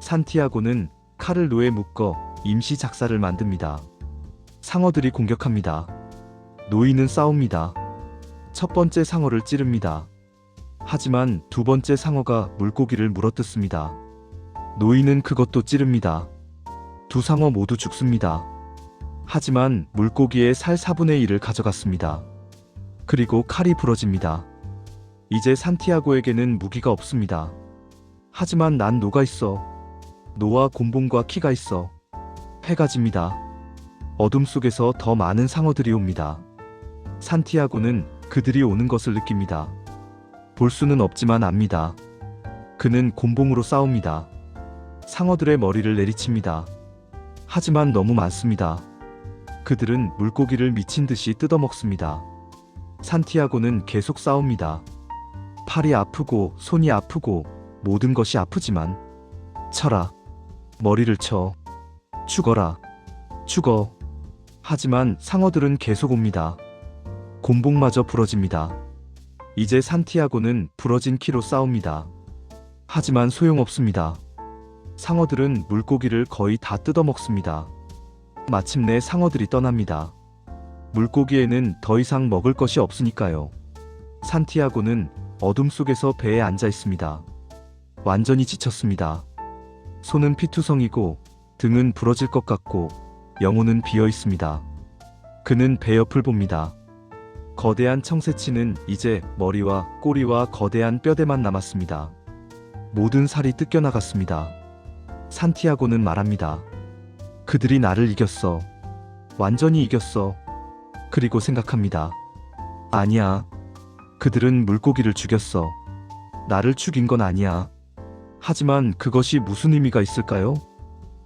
산티아고는 칼을 노에 묶어 임시 작살을 만듭니다. 상어들이 공격합니다. 노이는 싸웁니다. 첫 번째 상어를 찌릅니다. 하지만 두 번째 상어가 물고기를 물어뜯습니다. 노이는 그것도 찌릅니다. 두 상어 모두 죽습니다. 하지만 물고기의 살 4분의 1을 가져갔습니다. 그리고 칼이 부러집니다. 이제 산티아고에게는 무기가 없습니다. 하지만 난 노가 있어. 노와 곰봉과 키가 있어. 해가 집니다. 어둠 속에서 더 많은 상어들이 옵니다. 산티아고는 그들이 오는 것을 느낍니다. 볼 수는 없지만 압니다. 그는 곰봉으로 싸웁니다. 상어들의 머리를 내리칩니다. 하지만 너무 많습니다. 그들은 물고기를 미친 듯이 뜯어먹습니다. 산티아고는 계속 싸웁니다. 팔이 아프고 손이 아프고 모든 것이 아프지만 쳐라. 머리를 쳐. 죽어라. 죽어. 하지만 상어들은 계속 옵니다. 곰봉마저 부러집니다. 이제 산티아고는 부러진 키로 싸웁니다. 하지만 소용없습니다. 상어들은 물고기를 거의 다 뜯어먹습니다. 마침내 상어들이 떠납니다. 물고기에는 더 이상 먹을 것이 없으니까요. 산티아고는 어둠 속에서 배에 앉아 있습니다. 완전히 지쳤습니다. 손은 피투성이고 등은 부러질 것 같고 영혼은 비어 있습니다. 그는 배 옆을 봅니다. 거대한 청새치는 이제 머리와 꼬리와 거대한 뼈대만 남았습니다. 모든 살이 뜯겨나갔습니다. 산티아고는 말합니다. 그들이 나를 이겼어. 완전히 이겼어. 그리고 생각합니다. 아니야. 그들은 물고기를 죽였어. 나를 죽인 건 아니야. 하지만 그것이 무슨 의미가 있을까요?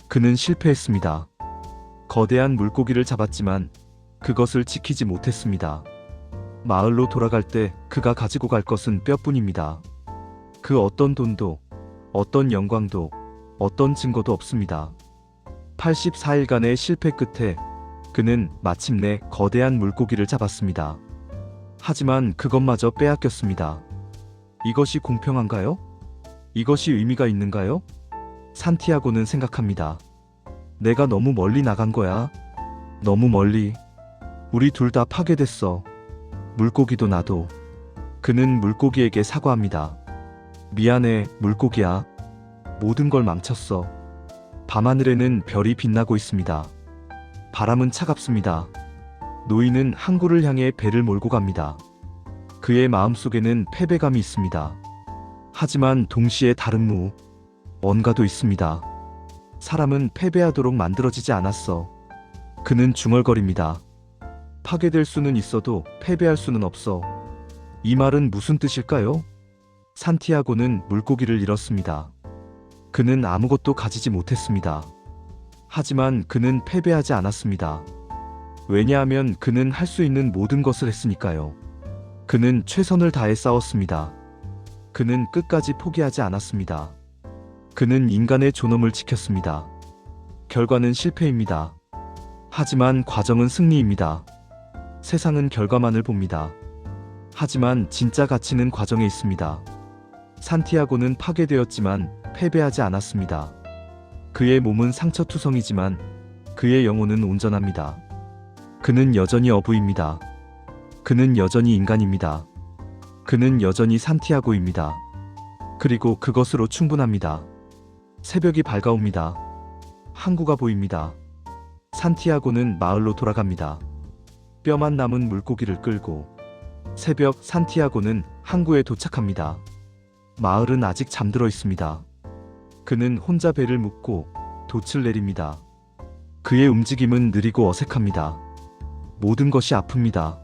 그는 실패했습니다. 거대한 물고기를 잡았지만 그것을 지키지 못했습니다. 마을로 돌아갈 때 그가 가지고 갈 것은 뼈뿐입니다. 그 어떤 돈도, 어떤 영광도, 어떤 증거도 없습니다. 84일간의 실패 끝에 그는 마침내 거대한 물고기를 잡았습니다. 하지만 그것마저 빼앗겼습니다. 이것이 공평한가요? 이것이 의미가 있는가요? 산티아고는 생각합니다. 내가 너무 멀리 나간 거야. 너무 멀리. 우리 둘 다 파괴됐어. 물고기도 나도. 그는 물고기에게 사과합니다. 미안해, 물고기야. 모든 걸 망쳤어. 밤하늘에는 별이 빛나고 있습니다. 바람은 차갑습니다. 노이는 항구를 향해 배를 몰고 갑니다. 그의 마음속에는 패배감이 있습니다. 하지만 동시에 다른 뭔가도 있습니다. 사람은 패배하도록 만들어지지 않았어. 그는 중얼거립니다. 파괴될 수는 있어도 패배할 수는 없어. 이 말은 무슨 뜻일까요? 산티아고는 물고기를 잃었습니다. 그는 아무것도 가지지 못했습니다. 하지만 그는 패배하지 않았습니다. 왜냐하면 그는 할 수 있는 모든 것을 했으니까요. 그는 최선을 다해 싸웠습니다. 그는 끝까지 포기하지 않았습니다. 그는 인간의 존엄을 지켰습니다. 결과는 실패입니다. 하지만 과정은 승리입니다. 세상은 결과만을 봅니다. 하지만 진짜 가치는 과정에 있습니다. 산티아고는 파괴되었지만 패배하지 않았습니다. 그의 몸은 상처투성이지만 그의 영혼은 온전합니다. 그는 여전히 어부입니다. 그는 여전히 인간입니다. 그는 여전히 산티아고입니다. 그리고 그것으로 충분합니다. 새벽이 밝아옵니다. 항구가 보입니다. 산티아고는 마을로 돌아갑니다. 뼈만 남은 물고기를 끌고 새벽 산티아고는 항구에 도착합니다. 마을은 아직 잠들어 있습니다. 그는 혼자 배를 묶고 돛을 내립니다. 그의 움직임은 느리고 어색합니다. 모든 것이 아픕니다.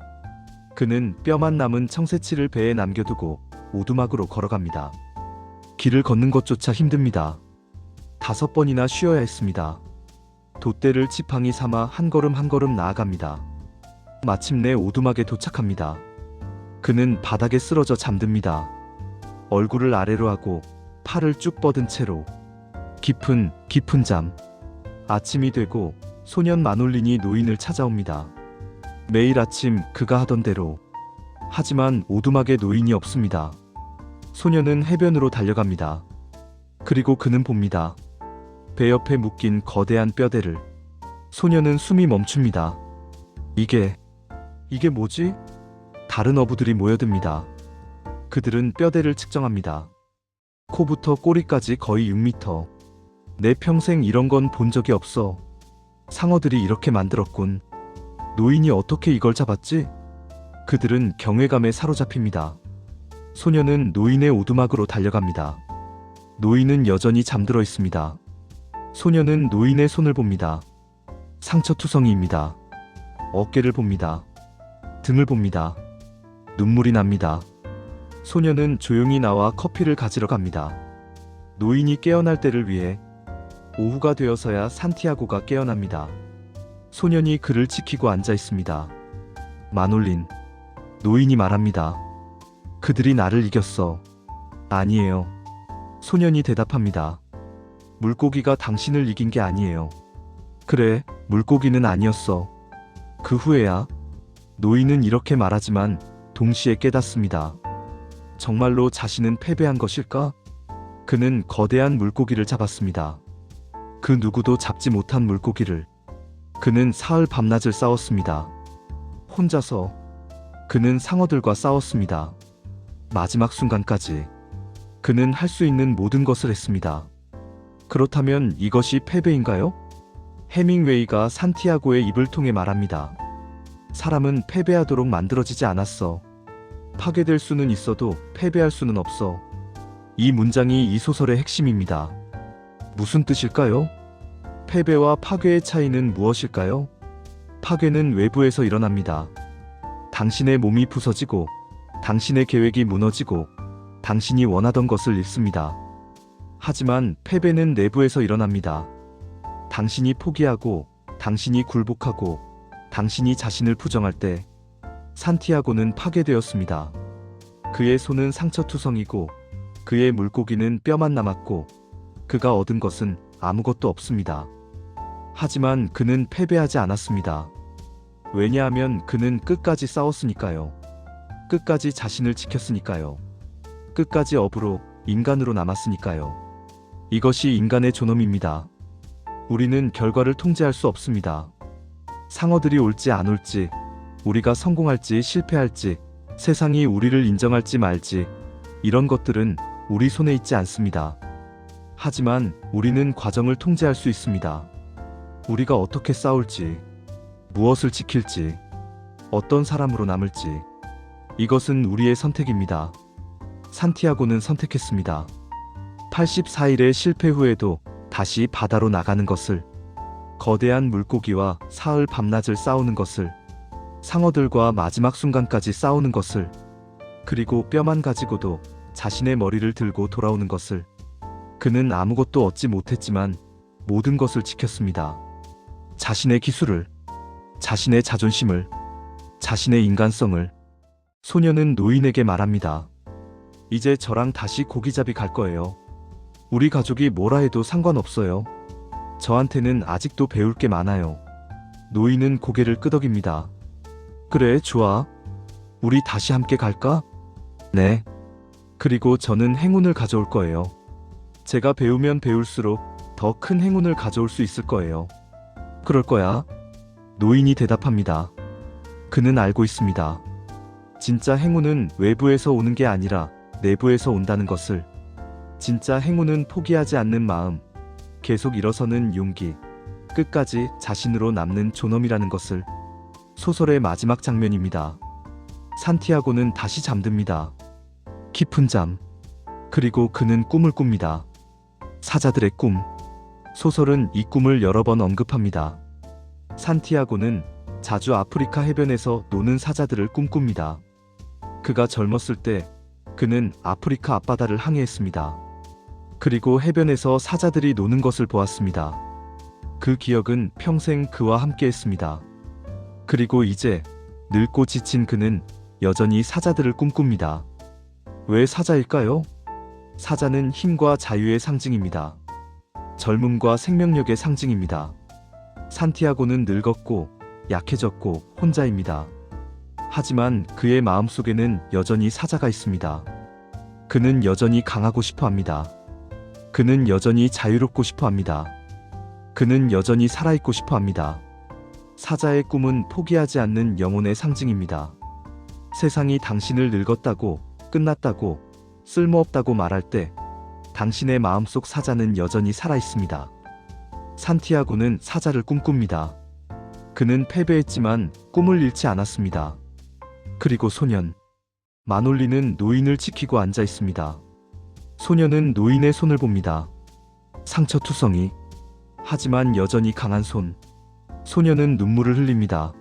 그는 뼈만 남은 청새치를 배에 남겨두고 오두막으로 걸어갑니다. 길을 걷는 것조차 힘듭니다. 5번이나 쉬어야 했습니다. 돛대를 지팡이 삼아 한 걸음 한 걸음 나아갑니다. 마침내 오두막에 도착합니다. 그는 바닥에 쓰러져 잠듭니다. 얼굴을 아래로 하고 팔을 쭉 뻗은 채로 깊은 잠. 아침이 되고 소년 마놀린이 노인을 찾아옵니다. 매일 아침 그가 하던 대로. 하지만 오두막에 노인이 없습니다. 소년은 해변으로 달려갑니다. 그리고 그는 봅니다. 배 옆에 묶인 거대한 뼈대를. 소년은 숨이 멈춥니다. 이게 뭐지? 다른 어부들이 모여듭니다. 그들은 뼈대를 측정합니다. 코부터 꼬리까지 거의 6m. 내 평생 이런 건 본 적이 없어. 상어들이 이렇게 만들었군. 노인이 어떻게 이걸 잡았지? 그들은 경외감에 사로잡힙니다. 소년은 노인의 오두막으로 달려갑니다. 노인은 여전히 잠들어 있습니다. 소년은 노인의 손을 봅니다. 상처투성이입니다. 어깨를 봅니다. 등을 봅니다. 눈물이 납니다. 소년은 조용히 나와 커피를 가지러 갑니다. 노인이 깨어날 때를 위해. 오후가 되어서야 산티아고가 깨어납니다. 소년이 그를 지키고 앉아 있습니다. 마놀린. 노인이 말합니다. 그들이 나를 이겼어. 아니에요. 소년이 대답합니다. 물고기가 당신을 이긴 게 아니에요. 그래, 물고기는 아니었어. 그 후에야. 노인은 이렇게 말하지만 동시에 깨닫습니다. 정말로 자신은 패배한 것일까? 그는 거대한 물고기를 잡았습니다. 그 누구도 잡지 못한 물고기를. 그는 사흘 밤낮을 싸웠습니다. 혼자서. 그는 상어들과 싸웠습니다. 마지막 순간까지. 그는 할 수 있는 모든 것을 했습니다. 그렇다면 이것이 패배인가요? 해밍웨이가 산티아고의 입을 통해 말합니다. 사람은 패배하도록 만들어지지 않았어. 파괴될 수는 있어도 패배할 수는 없어. 이 문장이 이 소설의 핵심입니다. 무슨 뜻일까요? 패배와 파괴의 차이는 무엇일까요? 파괴는 외부에서 일어납니다. 당신의 몸이 부서지고, 당신의 계획이 무너지고, 당신이 원하던 것을 잃습니다. 하지만 패배는 내부에서 일어납니다. 당신이 포기하고, 당신이 굴복하고, 당신이 자신을 부정할 때, 산티아고는 파괴되었습니다. 그의 손은 상처투성이고, 그의 물고기는 뼈만 남았고, 그가 얻은 것은 아무것도 없습니다. 하지만 그는 패배하지 않았습니다. 왜냐하면 그는 끝까지 싸웠으니까요. 끝까지 자신을 지켰으니까요. 끝까지 어부로, 인간으로 남았으니까요. 이것이 인간의 존엄입니다. 우리는 결과를 통제할 수 없습니다. 상어들이 올지 안 올지, 우리가 성공할지 실패할지, 세상이 우리를 인정할지 말지, 이런 것들은 우리 손에 있지 않습니다. 하지만 우리는 과정을 통제할 수 있습니다. 우리가 어떻게 싸울지, 무엇을 지킬지, 어떤 사람으로 남을지, 이것은 우리의 선택입니다. 산티아고는 선택했습니다. 84일의 실패 후에도 다시 바다로 나가는 것을, 거대한 물고기와 사흘 밤낮을 싸우는 것을, 상어들과 마지막 순간까지 싸우는 것을, 그리고 뼈만 가지고도 자신의 머리를 들고 돌아오는 것을. 그는 아무것도 얻지 못했지만 모든 것을 지켰습니다. 자신의 기술을, 자신의 자존심을, 자신의 인간성을. 소년은 노인에게 말합니다. 이제 저랑 다시 고기잡이 갈 거예요. 우리 가족이 뭐라 해도 상관없어요. 저한테는 아직도 배울 게 많아요. 노인은 고개를 끄덕입니다. 그래, 좋아. 우리 다시 함께 갈까? 네. 그리고 저는 행운을 가져올 거예요. 제가 배우면 배울수록 더 큰 행운을 가져올 수 있을 거예요. 그럴 거야. 노인이 대답합니다. 그는 알고 있습니다. 진짜 행운은 외부에서 오는 게 아니라 내부에서 온다는 것을. 진짜 행운은 포기하지 않는 마음, 계속 일어서는 용기, 끝까지 자신으로 남는 존엄이라는 것을. 소설의 마지막 장면입니다. 산티아고는 다시 잠듭니다. 깊은 잠. 그리고 그는 꿈을 꿉니다. 사자들의 꿈. 소설은 이 꿈을 여러 번 언급합니다. 산티아고는 자주 아프리카 해변에서 노는 사자들을 꿈꿉니다. 그가 젊었을 때 그는 아프리카 앞바다를 항해했습니다. 그리고 해변에서 사자들이 노는 것을 보았습니다. 그 기억은 평생 그와 함께했습니다. 그리고 이제 늙고 지친 그는 여전히 사자들을 꿈꿉니다. 왜 사자일까요? 사자는 힘과 자유의 상징입니다. 젊음과 생명력의 상징입니다. 산티아고는 늙었고 약해졌고 혼자입니다. 하지만 그의 마음속에는 여전히 사자가 있습니다. 그는 여전히 강하고 싶어 합니다. 그는 여전히 자유롭고 싶어 합니다. 그는 여전히 살아있고 싶어 합니다. 사자의 꿈은 포기하지 않는 영혼의 상징입니다. 세상이 당신을 늙었다고, 끝났다고, 쓸모없다고 말할 때 당신의 마음속 사자는 여전히 살아있습니다. 산티아고는 사자를 꿈꿉니다. 그는 패배했지만 꿈을 잃지 않았습니다. 그리고 소년. 마놀리는 노인을 지키고 앉아 있습니다. 소년은 노인의 손을 봅니다. 상처투성이. 하지만 여전히 강한 손. 소년은 눈물을 흘립니다.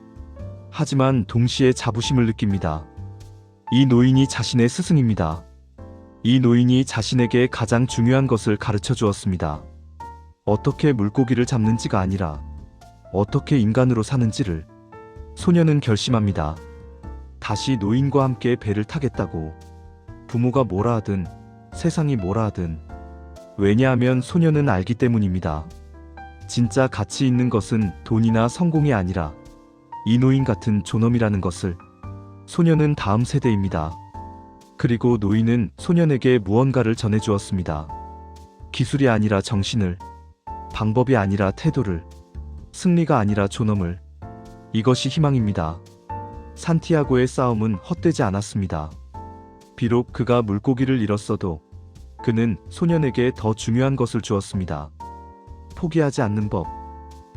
하지만 동시에 자부심을 느낍니다. 이 노인이 자신의 스승입니다. 이 노인이 자신에게 가장 중요한 것을 가르쳐 주었습니다. 어떻게 물고기를 잡는지가 아니라 어떻게 인간으로 사는지를. 소년은 결심합니다. 다시 노인과 함께 배를 타겠다고. 부모가 뭐라 하든 세상이 뭐라 하든. 왜냐하면 소년은 알기 때문입니다. 진짜 가치 있는 것은 돈이나 성공이 아니라 이 노인 같은 존엄이라는 것을. 소년은 다음 세대입니다. 그리고 노인은 소년에게 무언가를 전해주었습니다. 기술이 아니라 정신을, 방법이 아니라 태도를, 승리가 아니라 존엄을. 이것이 희망입니다. 산티아고의 싸움은 헛되지 않았습니다. 비록 그가 물고기를 잃었어도 그는 소년에게 더 중요한 것을 주었습니다. 포기하지 않는 법,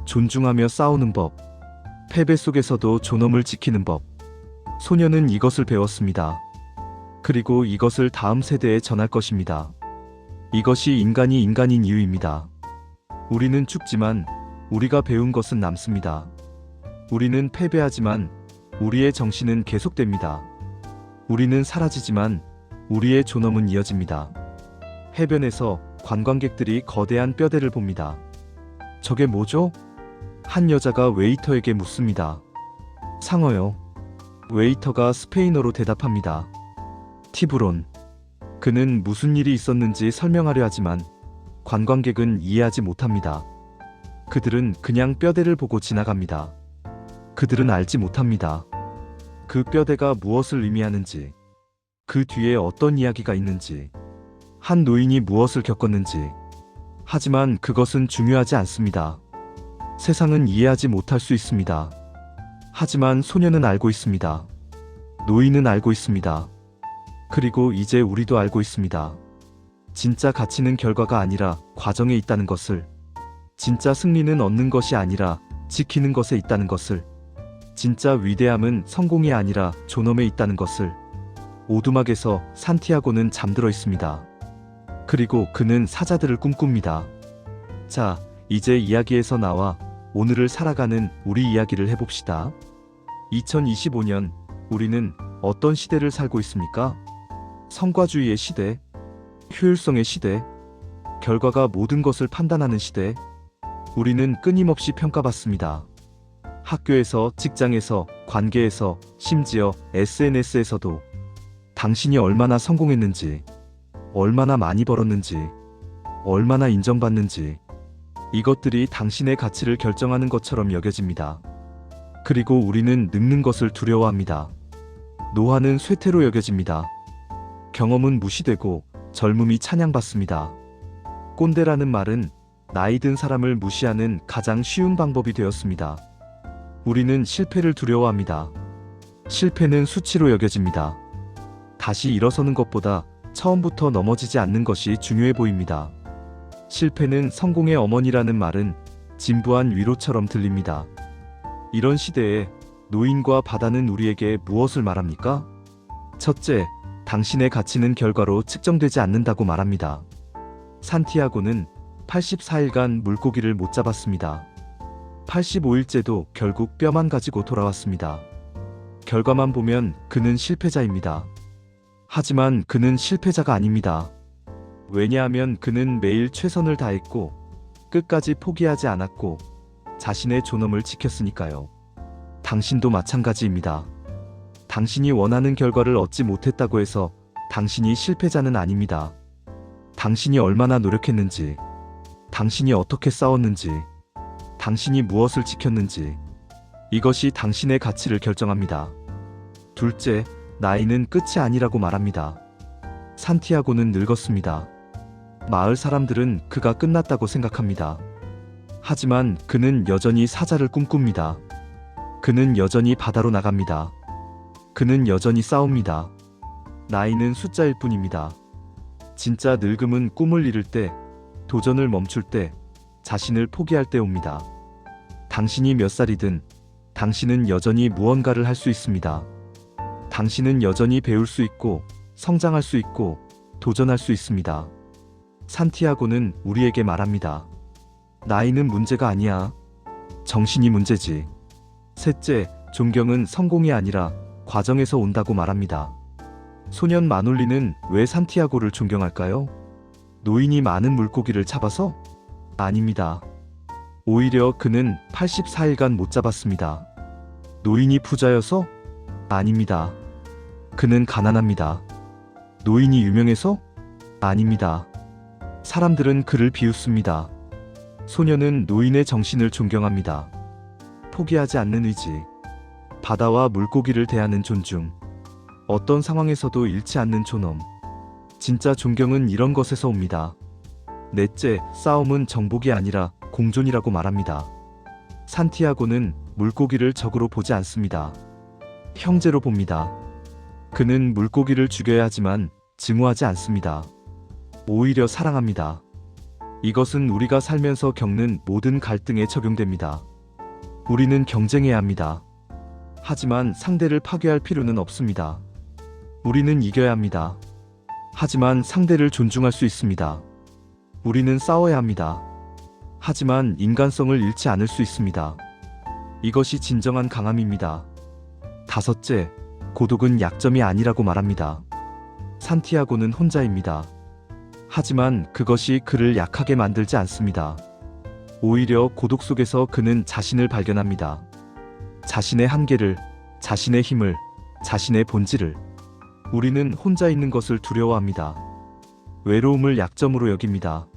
존중하며 싸우는 법, 패배 속에서도 존엄을 지키는 법. 소년은 이것을 배웠습니다. 그리고 이것을 다음 세대에 전할 것입니다. 이것이 인간이 인간인 이유입니다. 우리는 죽지만 우리가 배운 것은 남습니다. 우리는 패배하지만 우리의 정신은 계속됩니다. 우리는 사라지지만 우리의 존엄은 이어집니다. 해변에서 관광객들이 거대한 뼈대를 봅니다. 저게 뭐죠? 한 여자가 웨이터에게 묻습니다. 상어요. 웨이터가 스페인어로 대답합니다. 티부론. 그는 무슨 일이 있었는지 설명하려 하지만 관광객은 이해하지 못합니다. 그들은 그냥 뼈대를 보고 지나갑니다. 그들은 알지 못합니다. 그 뼈대가 무엇을 의미하는지, 그 뒤에 어떤 이야기가 있는지, 한 노인이 무엇을 겪었는지. 하지만 그것은 중요하지 않습니다. 세상은 이해하지 못할 수 있습니다. 하지만 소년은 알고 있습니다. 노인은 알고 있습니다. 그리고 이제 우리도 알고 있습니다. 진짜 가치는 결과가 아니라 과정에 있다는 것을. 진짜 승리는 얻는 것이 아니라 지키는 것에 있다는 것을. 진짜 위대함은 성공이 아니라 존엄에 있다는 것을. 오두막에서 산티아고는 잠들어 있습니다. 그리고 그는 사자들을 꿈꿉니다. 자, 이제 이야기에서 나와 오늘을 살아가는 우리 이야기를 해봅시다. 2025년, 우리는 어떤 시대를 살고 있습니까? 성과주의의 시대, 효율성의 시대, 결과가 모든 것을 판단하는 시대. 우리는 끊임없이 평가받습니다. 학교에서, 직장에서, 관계에서, 심지어 SNS에서도 당신이 얼마나 성공했는지, 얼마나 많이 벌었는지, 얼마나 인정받는지, 이것들이 당신의 가치를 결정하는 것처럼 여겨집니다. 그리고 우리는 늙는 것을 두려워합니다. 노화는 쇠퇴로 여겨집니다. 경험은 무시되고 젊음이 찬양받습니다. 꼰대라는 말은 나이 든 사람을 무시하는 가장 쉬운 방법이 되었습니다. 우리는 실패를 두려워합니다. 실패는 수치로 여겨집니다. 다시 일어서는 것보다 처음부터 넘어지지 않는 것이 중요해 보입니다. 실패는 성공의 어머니라는 말은 진부한 위로처럼 들립니다. 이런 시대에 노인과 바다는 우리에게 무엇을 말합니까? 첫째, 당신의 가치는 결과로 측정되지 않는다고 말합니다. 산티아고는 84일간 물고기를 못 잡았습니다. 85일째도 결국 뼈만 가지고 돌아왔습니다. 결과만 보면 그는 실패자입니다. 하지만 그는 실패자가 아닙니다. 왜냐하면 그는 매일 최선을 다했고 끝까지 포기하지 않았고 자신의 존엄을 지켰으니까요. 당신도 마찬가지입니다. 당신이 원하는 결과를 얻지 못했다고 해서 당신이 실패자는 아닙니다. 당신이 얼마나 노력했는지, 당신이 어떻게 싸웠는지, 당신이 무엇을 지켰는지, 이것이 당신의 가치를 결정합니다. 둘째, 나이는 끝이 아니라고 말합니다. 산티아고는 늙었습니다. 마을 사람들은 그가 끝났다고 생각합니다. 하지만 그는 여전히 사자를 꿈꿉니다. 그는 여전히 바다로 나갑니다. 그는 여전히 싸웁니다. 나이는 숫자일 뿐입니다. 진짜 늙음은 꿈을 이룰 때, 도전을 멈출 때, 자신을 포기할 때 옵니다. 당신이 몇 살이든 당신은 여전히 무언가를 할 수 있습니다. 당신은 여전히 배울 수 있고 성장할 수 있고 도전할 수 있습니다. 산티아고는 우리에게 말합니다. 나이는 문제가 아니야. 정신이 문제지. 셋째, 존경은 성공이 아니라 과정에서 온다고 말합니다. 소년 마놀리는 왜 산티아고를 존경할까요? 노인이 많은 물고기를 잡아서? 아닙니다. 오히려 그는 84일간 못 잡았습니다. 노인이 부자여서? 아닙니다. 그는 가난합니다. 노인이 유명해서? 아닙니다. 사람들은 그를 비웃습니다. 소년은 노인의 정신을 존경합니다. 포기하지 않는 의지, 바다와 물고기를 대하는 존중, 어떤 상황에서도 잃지 않는 존엄. 진짜 존경은 이런 것에서 옵니다. 넷째, 싸움은 정복이 아니라 공존이라고 말합니다. 산티아고는 물고기를 적으로 보지 않습니다. 형제로 봅니다. 그는 물고기를 죽여야 하지만 증오하지 않습니다. 오히려 사랑합니다. 이것은 우리가 살면서 겪는 모든 갈등에 적용됩니다. 우리는 경쟁해야 합니다. 하지만 상대를 파괴할 필요는 없습니다. 우리는 이겨야 합니다. 하지만 상대를 존중할 수 있습니다. 우리는 싸워야 합니다. 하지만 인간성을 잃지 않을 수 있습니다. 이것이 진정한 강함입니다. 다섯째, 고독은 약점이 아니라고 말합니다. 산티아고는 혼자입니다. 하지만 그것이 그를 약하게 만들지 않습니다. 오히려 고독 속에서 그는 자신을 발견합니다. 자신의 한계를, 자신의 힘을, 자신의 본질을. 우리는 혼자 있는 것을 두려워합니다. 외로움을 약점으로 여깁니다.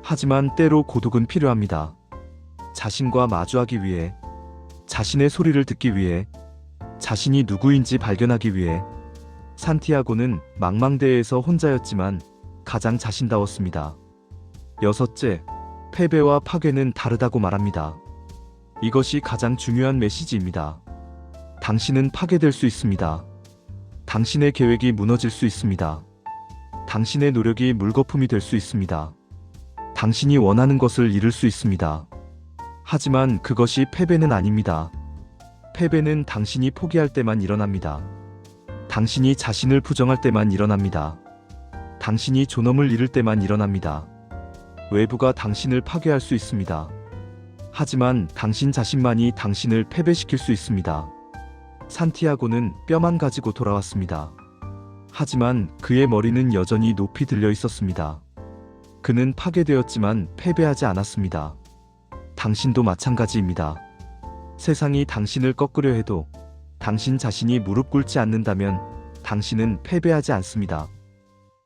하지만 때로 고독은 필요합니다. 자신과 마주하기 위해, 자신의 소리를 듣기 위해, 자신이 누구인지 발견하기 위해. 산티아고는 망망대해에서 혼자였지만 가장 자신다웠습니다. 여섯째, 패배와 파괴는 다르다고 말합니다. 이것이 가장 중요한 메시지입니다. 당신은 파괴될 수 있습니다. 당신의 계획이 무너질 수 있습니다. 당신의 노력이 물거품이 될 수 있습니다. 당신이 원하는 것을 잃을 수 있습니다. 하지만 그것이 패배는 아닙니다. 패배는 당신이 포기할 때만 일어납니다. 당신이 자신을 부정할 때만 일어납니다. 당신이 존엄을 잃을 때만 일어납니다. 외부가 당신을 파괴할 수 있습니다. 하지만 당신 자신만이 당신을 패배시킬 수 있습니다. 산티아고는 뼈만 가지고 돌아왔습니다. 하지만 그의 머리는 여전히 높이 들려 있었습니다. 그는 파괴되었지만 패배하지 않았습니다. 당신도 마찬가지입니다. 세상이 당신을 꺾으려 해도 당신 자신이 무릎 꿇지 않는다면 당신은 패배하지 않습니다.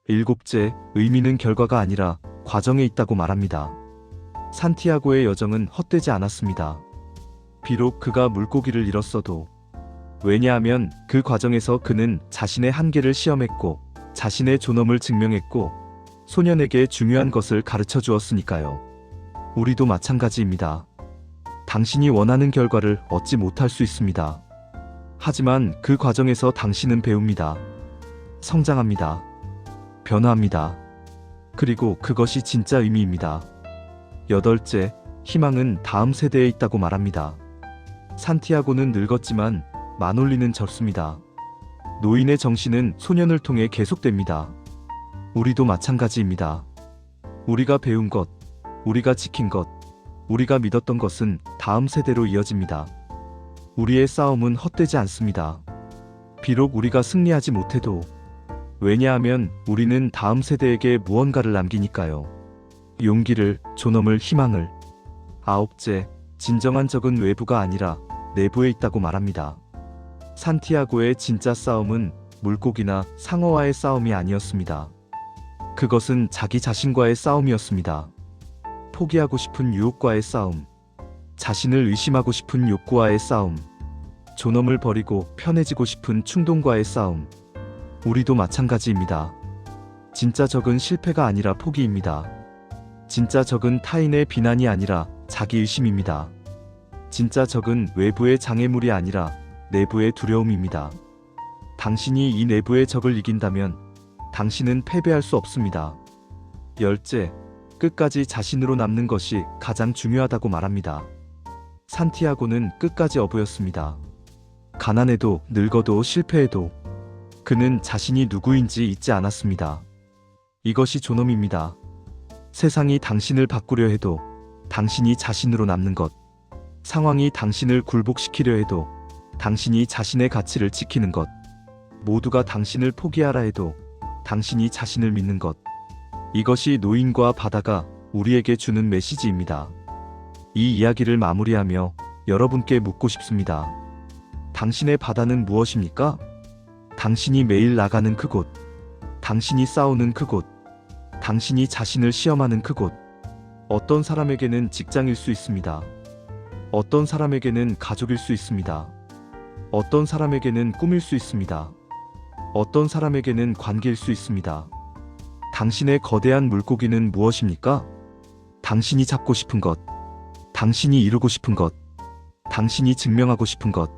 일곱째, 의미는 결과가 아니라 과정에 있다고 말합니다. 산티아고의 여정은 헛되지 않았습니다. 비록 그가 물고기를 잃었어도. 왜냐하면 그 과정에서 그는 자신의 한계를 시험했고 자신의 존엄을 증명했고 소년에게 중요한 것을 가르쳐 주었으니까요. 우리도 마찬가지입니다. 당신이 원하는 결과를 얻지 못할 수 있습니다. 하지만 그 과정에서 당신은 배웁니다. 성장합니다. 변화합니다. 그리고 그것이 진짜 의미입니다. 여덟째, 희망은 다음 세대에 있다고 말합니다. 산티아고는 늙었지만 마놀리는 젊습니다. 노인의 정신은 소년을 통해 계속됩니다. 우리도 마찬가지입니다. 우리가 배운 것, 우리가 지킨 것, 우리가 믿었던 것은 다음 세대로 이어집니다. 우리의 싸움은 헛되지 않습니다. 비록 우리가 승리하지 못해도. 왜냐하면 우리는 다음 세대에게 무언가를 남기니까요. 용기를, 존엄을, 희망을. 아홉째, 진정한 적은 외부가 아니라 내부에 있다고 말합니다. 산티아고의 진짜 싸움은 물고기나 상어와의 싸움이 아니었습니다. 그것은 자기 자신과의 싸움이었습니다. 포기하고 싶은 유혹과의 싸움, 자신을 의심하고 싶은 욕구와의 싸움, 존엄을 버리고 편해지고 싶은 충동과의 싸움. 우리도 마찬가지입니다. 진짜 적은 실패가 아니라 포기입니다. 진짜 적은 타인의 비난이 아니라 자기 의심입니다. 진짜 적은 외부의 장애물이 아니라 내부의 두려움입니다. 당신이 이 내부의 적을 이긴다면 당신은 패배할 수 없습니다. 열째, 끝까지 자신으로 남는 것이 가장 중요하다고 말합니다. 산티아고는 끝까지 어부였습니다. 가난해도 늙어도 실패해도 그는 자신이 누구인지 잊지 않았습니다. 이것이 존엄입니다. 세상이 당신을 바꾸려 해도 당신이 자신으로 남는 것, 상황이 당신을 굴복시키려 해도 당신이 자신의 가치를 지키는 것, 모두가 당신을 포기하라 해도 당신이 자신을 믿는 것. 이것이 노인과 바다가 우리에게 주는 메시지입니다. 이 이야기를 마무리하며 여러분께 묻고 싶습니다. 당신의 바다는 무엇입니까? 당신이 매일 나가는 그곳, 당신이 싸우는 그곳, 당신이 자신을 시험하는 그곳. 어떤 사람에게는 직장일 수 있습니다. 어떤 사람에게는 가족일 수 있습니다. 어떤 사람에게는 꿈일 수 있습니다. 어떤 사람에게는 관계일 수 있습니다. 당신의 거대한 물고기는 무엇입니까? 당신이 잡고 싶은 것, 당신이 이루고 싶은 것, 당신이 증명하고 싶은 것.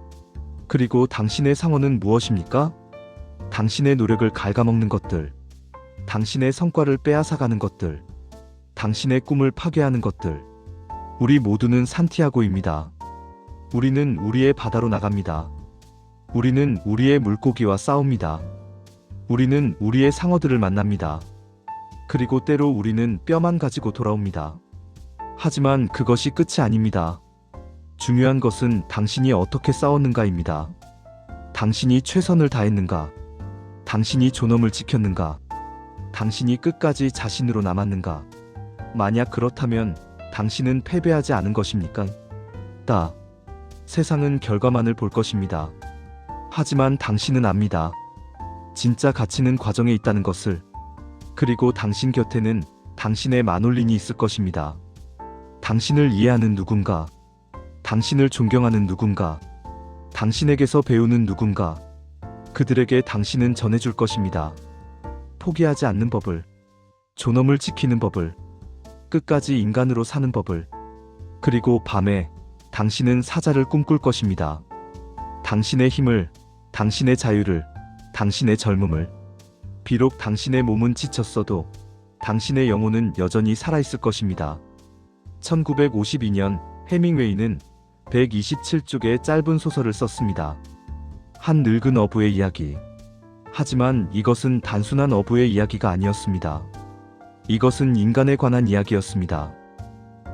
그리고 당신의 상어는 무엇입니까? 당신의 노력을 갉아먹는 것들, 당신의 성과를 빼앗아가는 것들, 당신의 꿈을 파괴하는 것들. 우리 모두는 산티아고입니다. 우리는 우리의 바다로 나갑니다. 우리는 우리의 물고기와 싸웁니다. 우리는 우리의 상어들을 만납니다. 그리고 때로 우리는 뼈만 가지고 돌아옵니다. 하지만 그것이 끝이 아닙니다. 중요한 것은 당신이 어떻게 싸웠는가입니다. 당신이 최선을 다했는가? 당신이 존엄을 지켰는가? 당신이 끝까지 자신으로 남았는가? 만약 그렇다면 당신은 패배하지 않은 것입니까? 세상은 결과만을 볼 것입니다. 하지만 당신은 압니다. 진짜 가치는 과정에 있다는 것을. 그리고 당신 곁에는 당신의 마놀린이 있을 것입니다. 당신을 이해하는 누군가, 당신을 존경하는 누군가, 당신에게서 배우는 누군가. 그들에게 당신은 전해줄 것입니다. 포기하지 않는 법을, 존엄을 지키는 법을, 끝까지 인간으로 사는 법을. 그리고 밤에 당신은 사자를 꿈꿀 것입니다. 당신의 힘을, 당신의 자유를, 당신의 젊음을. 비록 당신의 몸은 지쳤어도 당신의 영혼은 여전히 살아있을 것입니다. 1952년 해밍웨이는 127쪽의 짧은 소설을 썼습니다. 한 늙은 어부의 이야기. 하지만 이것은 단순한 어부의 이야기가 아니었습니다. 이것은 인간에 관한 이야기였습니다.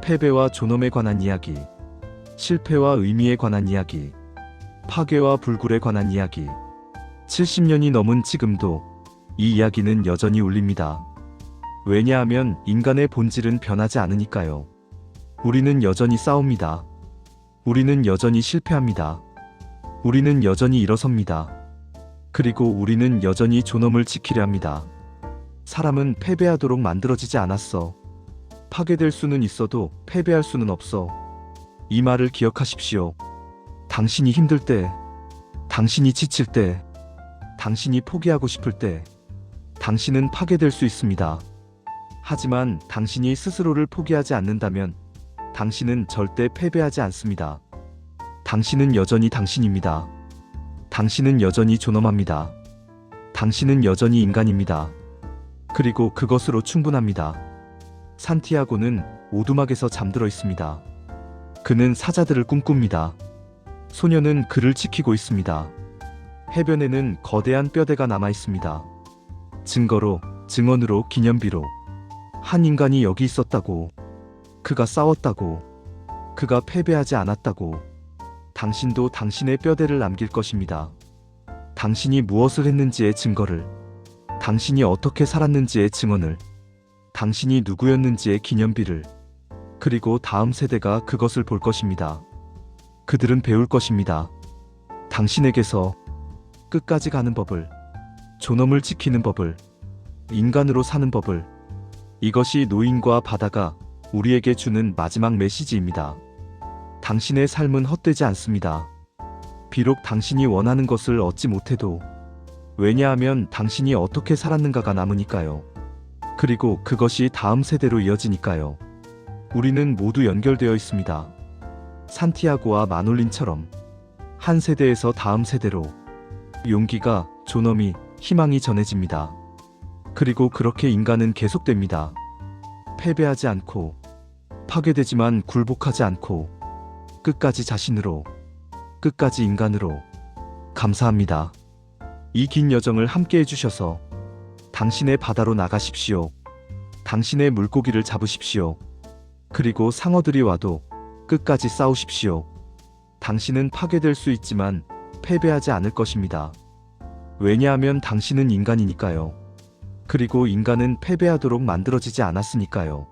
패배와 존엄에 관한 이야기, 실패와 의미에 관한 이야기, 파괴와 불굴에 관한 이야기. 70년이 넘은 지금도 이 이야기는 여전히 울립니다. 왜냐하면 인간의 본질은 변하지 않으니까요. 우리는 여전히 싸웁니다. 우리는 여전히 실패합니다. 우리는 여전히 일어섭니다. 그리고 우리는 여전히 존엄을 지키려 합니다. 사람은 패배하도록 만들어지지 않았어. 파괴될 수는 있어도 패배할 수는 없어. 이 말을 기억하십시오. 당신이 힘들 때, 당신이 지칠 때, 당신이 포기하고 싶을 때, 당신은 파괴될 수 있습니다. 하지만 당신이 스스로를 포기하지 않는다면 당신은 절대 패배하지 않습니다. 당신은 여전히 당신입니다. 당신은 여전히 존엄합니다. 당신은 여전히 인간입니다. 그리고 그것으로 충분합니다. 산티아고는 오두막에서 잠들어 있습니다. 그는 사자들을 꿈꿉니다. 소녀는 그를 지키고 있습니다. 해변에는 거대한 뼈대가 남아 있습니다. 증거로, 증언으로, 기념비로. 한 인간이 여기 있었다고. 그가 싸웠다고. 그가 패배하지 않았다고. 당신도 당신의 뼈대를 남길 것입니다. 당신이 무엇을 했는지의 증거를. 당신이 어떻게 살았는지의 증언을, 당신이 누구였는지의 기념비를, 그리고 다음 세대가 그것을 볼 것입니다. 그들은 배울 것입니다. 당신에게서 끝까지 가는 법을, 존엄을 지키는 법을, 인간으로 사는 법을. 이것이 노인과 바다가 우리에게 주는 마지막 메시지입니다. 당신의 삶은 헛되지 않습니다. 비록 당신이 원하는 것을 얻지 못해도, 왜냐하면 당신이 어떻게 살았는가가 남으니까요. 그리고 그것이 다음 세대로 이어지니까요. 우리는 모두 연결되어 있습니다. 산티아고와 마놀린처럼 한 세대에서 다음 세대로 용기가, 존엄이, 희망이 전해집니다. 그리고 그렇게 인간은 계속됩니다. 패배하지 않고, 파괴되지만 굴복하지 않고, 끝까지 자신으로, 끝까지 인간으로. 감사합니다. 이 긴 여정을 함께 해주셔서. 당신의 바다로 나가십시오. 당신의 물고기를 잡으십시오. 그리고 상어들이 와도 끝까지 싸우십시오. 당신은 파괴될 수 있지만 패배하지 않을 것입니다. 왜냐하면 당신은 인간이니까요. 그리고 인간은 패배하도록 만들어지지 않았으니까요.